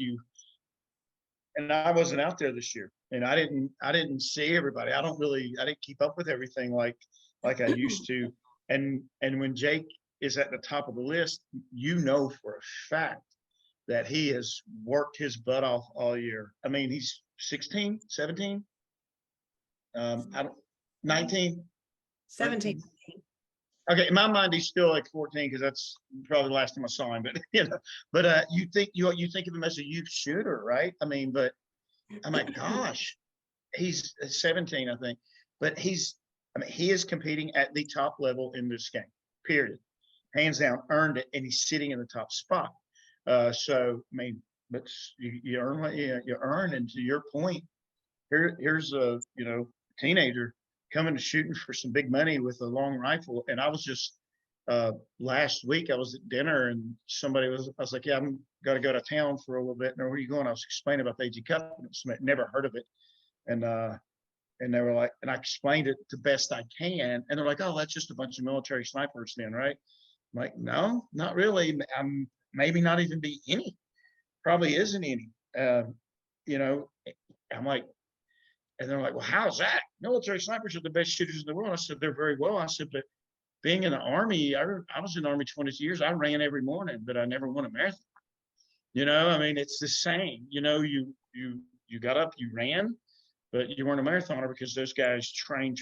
and I wasn't out there this year, and I didn't see everybody. I didn't keep up with everything like I used to. And when Jake is at the top of the list, for a fact that he has worked his butt off all year. I mean, he's 16, 17, 19, 17. Okay, in my mind, he's still like 14 because that's probably the last time I saw him. But you think of him as a youth shooter, right? I mean, but I'm like, gosh, he's 17, I think. But he is competing at the top level in this game. Period, hands down, earned it, and he's sitting in the top spot. So I mean, but you earn what you earn, and to your point, here's a teenager coming to shooting for some big money with a long rifle, and I was just last week I was at dinner and I was like, yeah, I'm got to go to town for a little bit. And where are you going? I was explaining about the AG Cup. Never heard of it. And they were like, and I explained it the best I can. And they're like, oh, that's just a bunch of military snipers then, right? I'm like, no, not really. Maybe not even be any. Probably isn't any. You know, I'm like, and they're like, well, how's that? Military snipers are the best shooters in the world. I said, they're very well. I said, but being in the Army, I was in the Army 22 years. I ran every morning, but I never won a marathon. You know, I mean, it's the same. You know, you got up, you ran, but you weren't a marathoner because those guys train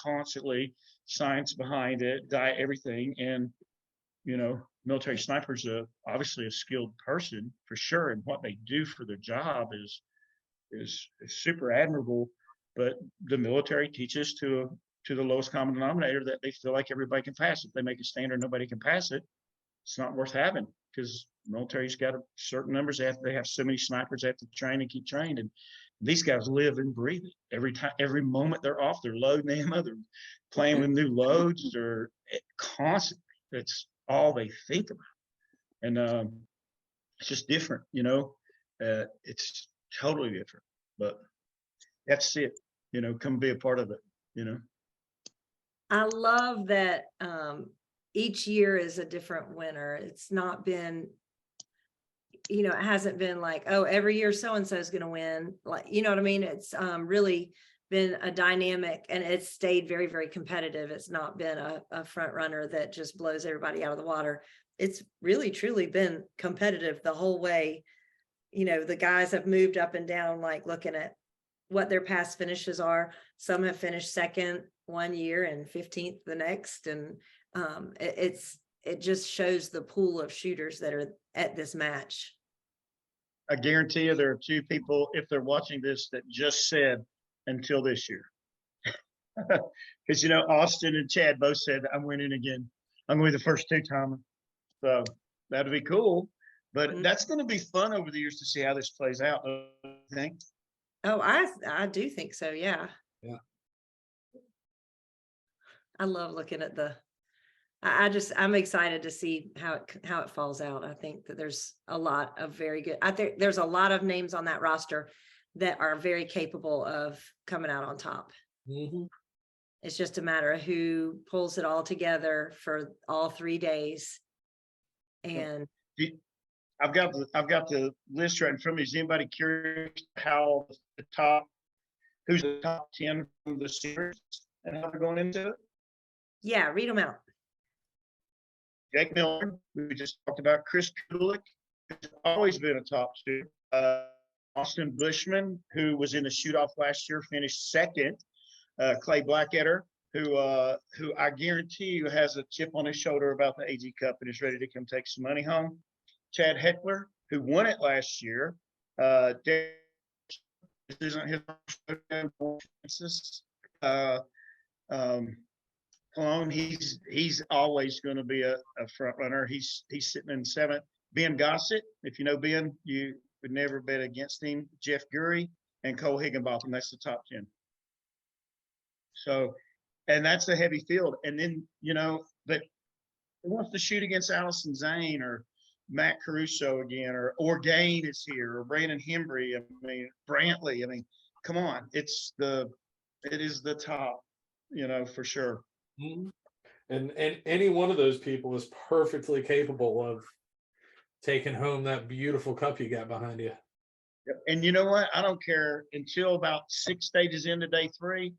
constantly, science behind it, diet, everything. And, you know, military snipers are obviously a skilled person for sure. And what they do for their job is super admirable. But the military teaches to the lowest common denominator that they feel like everybody can pass. If they make a standard, nobody can pass it. It's not worth having because military's got certain numbers. They have so many snipers they have to train and keep trained. And these guys live and breathe it. Every time, every moment they're off, they're loading the ammo, they're playing with new loads, they're constantly. That's all they think about. And it's just different, you know. It's totally different. But that's it, you know, come be a part of it, you know. I love that each year is a different winner. It's not been, you know, it hasn't been like, oh, every year so-and-so is going to win. Like, you know what I mean? It's really been a dynamic and it's stayed very, very competitive. It's not been a front runner that just blows everybody out of the water. It's really, truly been competitive the whole way. You know, the guys have moved up and down, like looking at what their past finishes are. Some have finished second one year and 15th the next. And it just shows the pool of shooters that are at this match. I guarantee you there are two people, if they're watching this, that just said until this year. Because, you know, Austin and Chad both said, I'm winning again. I'm going to be the first two, Tom. So that'd be cool. But that's going to be fun over the years to see how this plays out, don't you think? Oh, I do think so. Yeah. Yeah. I love looking at I'm excited to see how it falls out. I think that there's a lot of very good, I think there's a lot of names on that roster that are very capable of coming out on top. Mm-hmm. It's just a matter of who pulls it all together for all 3 days. And I've got the list right in front of me. Is anybody curious how who's the top 10 from the series and how they're going into it? Yeah, read them out. Jake Miller, we just talked about. Chris Kulik, who's always been a top shooter. Austin Bushman, who was in the shoot-off last year, finished second. Clay Blackadder, who I guarantee you has a chip on his shoulder about the AG Cup and is ready to come take some money home. Chad Heckler, who won it last year. This isn't his Cologne, he's always going to be a front runner. He's sitting in seventh. Ben Gossett, if you know Ben, you would never bet against him. Jeff Gurry and Cole Higginbotham. That's the top 10. So, and that's a heavy field. And then, you know, but who wants to shoot against Allison Zane or Matt Caruso again, or Gain is here, or Brandon Hembry, I mean, Brantley. I mean, come on. It is the top, you know, for sure. Mm-hmm. And any one of those people is perfectly capable of taking home that beautiful cup you got behind you. And you know what? I don't care until about 6 stages into day 3.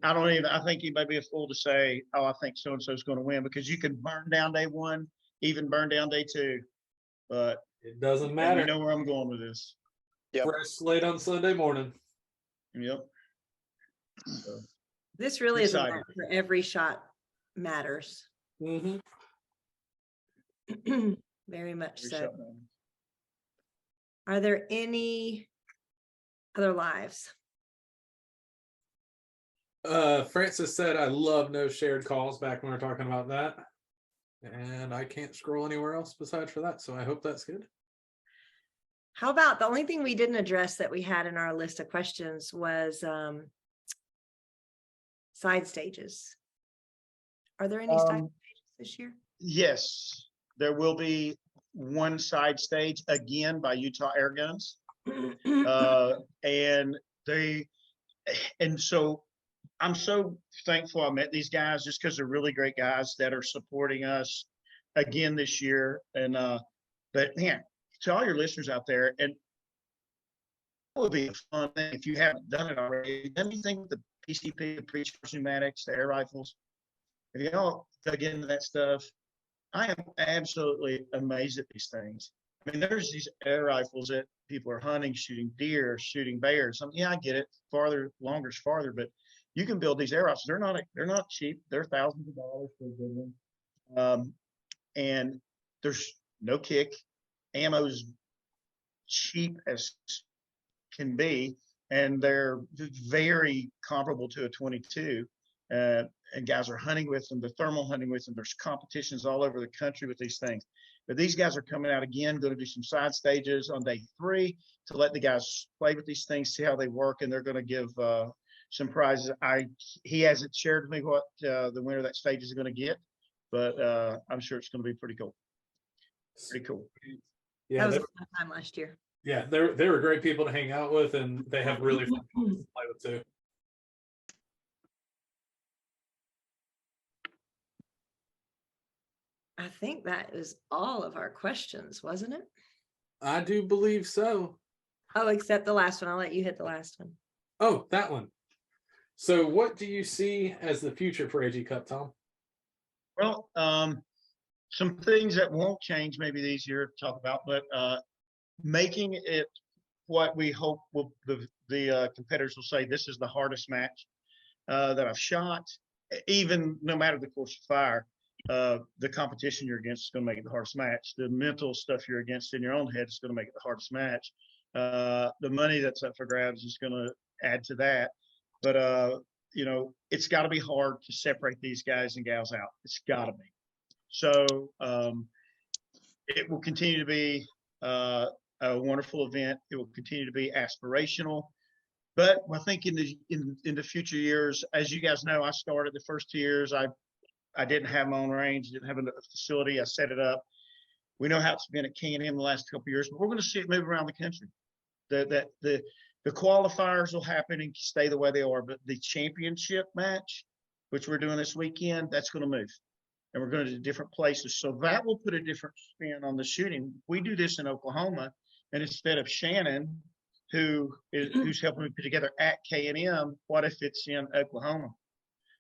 I think he may be a fool to say, oh, I think so-and-so is going to win, because you can burn down day 1, even burn down day 2. But it doesn't matter. You know where I'm going with this. Yep. Fresh slate on Sunday morning. Yep. So, this really is a match where every shot matters. Mm-hmm. Very much so. Are there any other lives? Francis said, I love no shared calls, back when we were talking about that. And I can't scroll anywhere else besides for that. So I hope that's good. How about the only thing we didn't address that we had in our list of questions was side stages. Are there any stipend Um, pages this year? Yes, there will be one side stage again by Utah Air Guns. And so I'm so thankful I met these guys just because they're really great guys that are supporting us again this year. And but man, to all your listeners out there, and it would be a fun thing if you haven't done it already. Done anything with the PCP, the pre-charged pneumatics, the air rifles? If you all dug into that stuff, I am absolutely amazed at these things. I mean, there's these air rifles that people are hunting, shooting deer, shooting bears. Yeah, I get it. Farther, longer is farther, but you can build these air rifles. They're not cheap. They're thousands of dollars for a good one. And there's no kick. Ammo's cheap as can be, and they're very comparable to a 22. And guys are hunting with them, the thermal hunting with them. There's competitions all over the country with these things. But these guys are coming out again, going to do some side stages on day 3 to let the guys play with these things, see how they work, and they're going to give some prizes. He hasn't shared with me what the winner of that stage is going to get, but I'm sure it's going to be pretty cool. Pretty cool. Yeah, That was a fun time last year. yeah, they were great people to hang out with, and they have really fun games to play with too. I think that is all of our questions, wasn't it? I do believe so. Oh, except the last one. I'll let you hit the last one. Oh, that one. So what do you see as the future for AG Cup, Tom? Well, some things that won't change maybe this year to talk about, but making it what we hope will the competitors will say this is the hardest match that I've shot, even no matter the course of fire. The competition you're against is going to make it the hardest match. The mental stuff you're against in your own head is going to make it the hardest match. The money that's up for grabs is going to add to that. But, you know, it's got to be hard to separate these guys and gals out. It's got to be. So it will continue to be a wonderful event. It will continue to be aspirational. But I think in the future years, as you guys know, I started the first 2 years. I didn't have my own range, didn't have a facility. I set it up. We know how it's been at K&M the last couple of years, but we're going to see it move around the country. The qualifiers will happen and stay the way they are, but the championship match, which we're doing this weekend, that's going to move. And we're going to different places. So that will put a different spin on the shooting. We do this in Oklahoma, and instead of Shannon, who's helping me put together at K&M, what if it's in Oklahoma?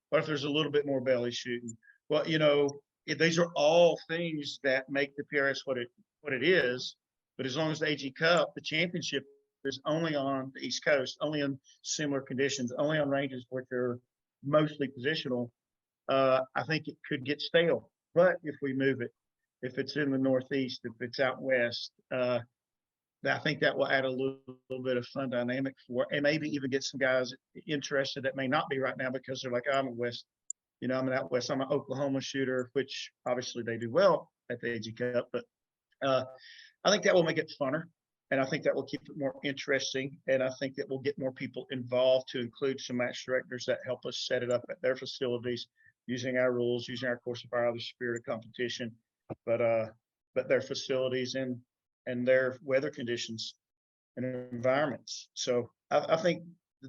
What if there's a little bit more belly shooting? Well, you know, these are all things that make the PRS what it is. But as long as the AG Cup, the championship is only on the East Coast, only in similar conditions, only on ranges which are mostly positional, I think it could get stale. But if we move it, if it's in the Northeast, if it's out West, I think that will add a little bit of fun dynamic for it, and maybe even get some guys interested that may not be right now because they're like, oh, I'm a West, you know, I'm an out West, I'm an Oklahoma shooter, which obviously they do well at the AG Cup. But I think that will make it funner, and I think that will keep it more interesting, and I think that we'll get more people involved to include some match directors that help us set it up at their facilities using our rules, using our course of fire, the spirit of competition, but their facilities and their weather conditions and environments. So I think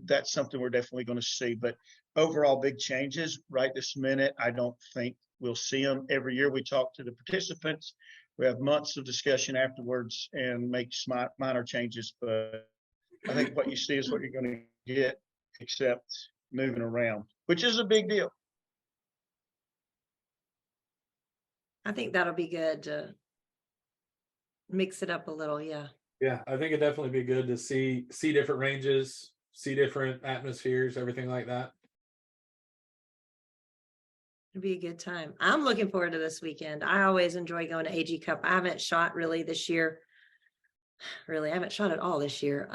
that's something we're definitely going to see. But overall, big changes right this minute, I don't think we'll see them. Every year we talk to the participants. We have months of discussion afterwards and make minor changes. But I think what you see is what you're going to get, except moving around, which is a big deal. I think that'll be good to mix it up a little. Yeah. Yeah, I think it'd definitely be good to see different ranges, see different atmospheres, everything like that. It'd be a good time. I'm looking forward to this weekend. I always enjoy going to AG Cup. I haven't shot really this year. Really, I haven't shot at all this year,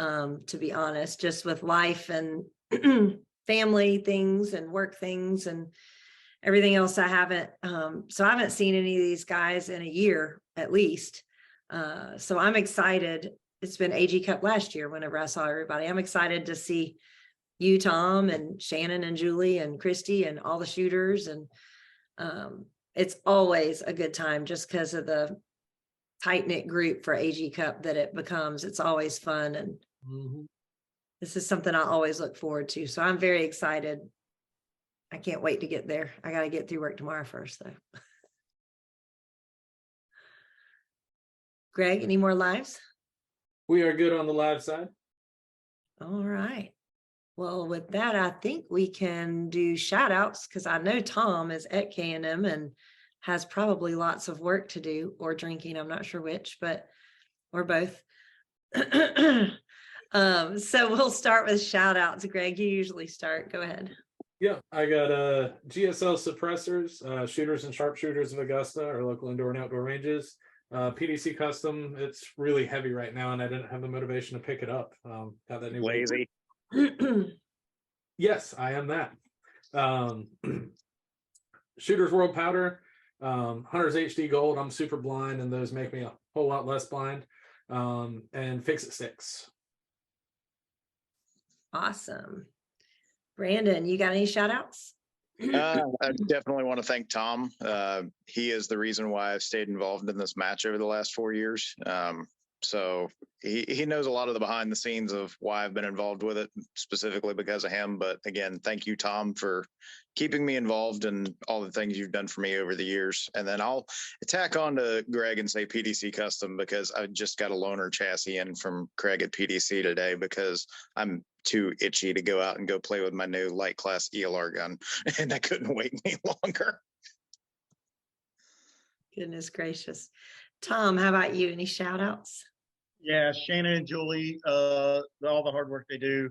to be honest, just with life and family things and work things and everything else. I haven't. So I haven't seen any of these guys in a year at least. So I'm excited. It's been AG Cup last year whenever I saw everybody. I'm excited to see you, Tom, and Shannon and Julie and Christy and all the shooters. And It's always a good time just because of the tight-knit group for AG Cup that it becomes. It's always fun. And this is something I always look forward to. So I'm very excited. I can't wait to get there. I got to get through work tomorrow first, though. Greg, any more lives? We are good on the live side. All right. Well, with that, I think we can do shout outs because I know Tom is at K&M and has probably lots of work to do or drinking. I'm not sure which, but or both. So we'll start with shout outs. Greg, you usually start. Go ahead. Yeah, I got GSL suppressors, shooters and sharpshooters of Augusta, our local indoor and outdoor ranges. PDC custom, it's really heavy right now, and I didn't have the motivation to pick it up. Got that new Lazy. Yes, I am that. Shooters World Powder, Hunters HD Gold. I'm super blind, and those make me a whole lot less blind. And Fix It Sticks. Awesome. Brandon, you got any shout outs? I definitely want to thank Tom. He is the reason why I've stayed involved in this match over the last 4 years. So he knows a lot of the behind the scenes of why I've been involved with it, specifically because of him. But again, thank you, Tom, for keeping me involved in all the things you've done for me over the years. And then I'll tack on to Greg and say PDC Custom, because I just got a loaner chassis in from Craig at PDC today because I'm too itchy to go out and go play with my new light class ELR gun, and I couldn't wait any longer. Goodness gracious. Tom, how about you? Any shout outs? Yeah, Shannon and Julie, all the hard work they do.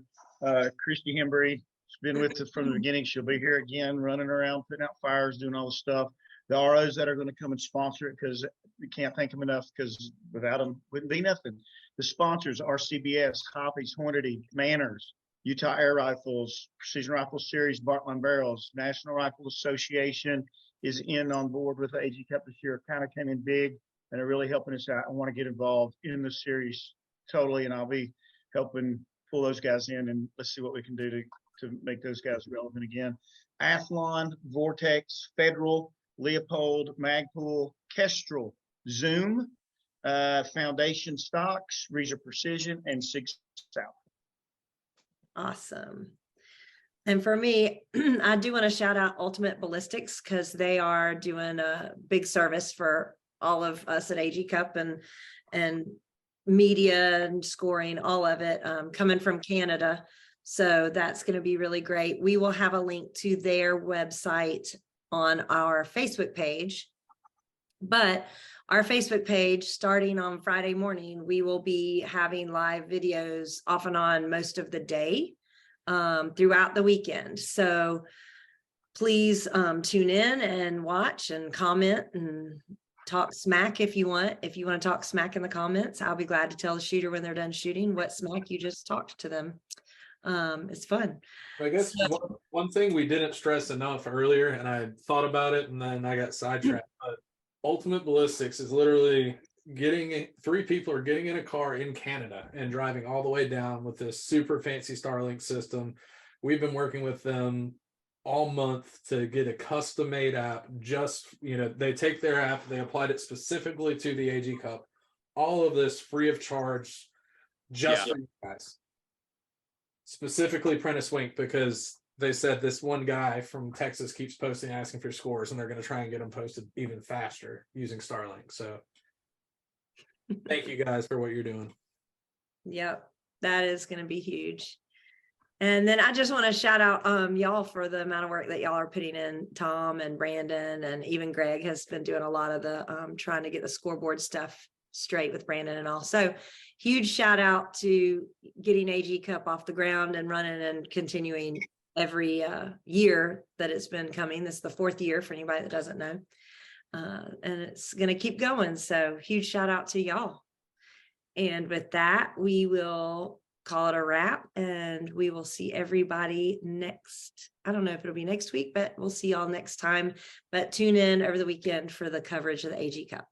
Christy Hembry, she's been with us from the beginning. She'll be here again, running around, putting out fires, doing all the stuff. The ROs that are going to come and sponsor it, because we can't thank them enough, because without them, wouldn't be nothing. The sponsors, RCBS, Hoppies, Hornady, Manners, Utah Air Rifles, Precision Rifle Series, Bartlein Barrels, National Rifle Association is in on board with the AG Cup this year. Kind of came in big, and they're really helping us out. I want to get involved in the series totally, and I'll be helping pull those guys in, and let's see what we can do to make those guys relevant again. Athlon, Vortex, Federal, Leopold, Magpul, Kestrel, Zoom, Foundation Stocks, Reaser Precision, and Sig Sauer. Awesome. And for me, I do want to shout out Ultimate Ballistics because they are doing a big service for all of us at AG Cup and media and scoring, all of it, coming from Canada. So that's going to be really great. We will have a link to their website on our Facebook page. But our Facebook page, starting on Friday morning, we will be having live videos off and on most of the day throughout the weekend. So please tune in and watch and comment and talk smack if you want. If you want to talk smack in the comments, I'll be glad to tell the shooter when they're done shooting what smack you just talked to them. It's fun. I guess one thing we didn't stress enough earlier, and I thought about it and then I got sidetracked, but Ultimate Ballistics is literally three people are getting in a car in Canada and driving all the way down with this super fancy Starlink system. We've been working with them all month to get a custom made app. Just, they take their app, they applied it specifically to the AG Cup. All of this free of charge, just for you guys. Specifically Prentice Wink, because they said this one guy from Texas keeps posting, asking for scores, and they're going to try and get them posted even faster using Starlink. So thank you guys for what you're doing. Yep, that is going to be huge. And then I just want to shout out y'all for the amount of work that y'all are putting in. Tom and Brandon and even Greg has been doing a lot of the trying to get the scoreboard stuff straight with Brandon and all. So huge shout out to getting AG Cup off the ground and running and continuing every year that it's been coming. This is the 4th year for anybody that doesn't know. And it's going to keep going. So huge shout out to y'all. And with that, we will call it a wrap, and we will see everybody I don't know if it'll be next week, but we'll see y'all next time. But tune in over the weekend for the coverage of the AG Cup.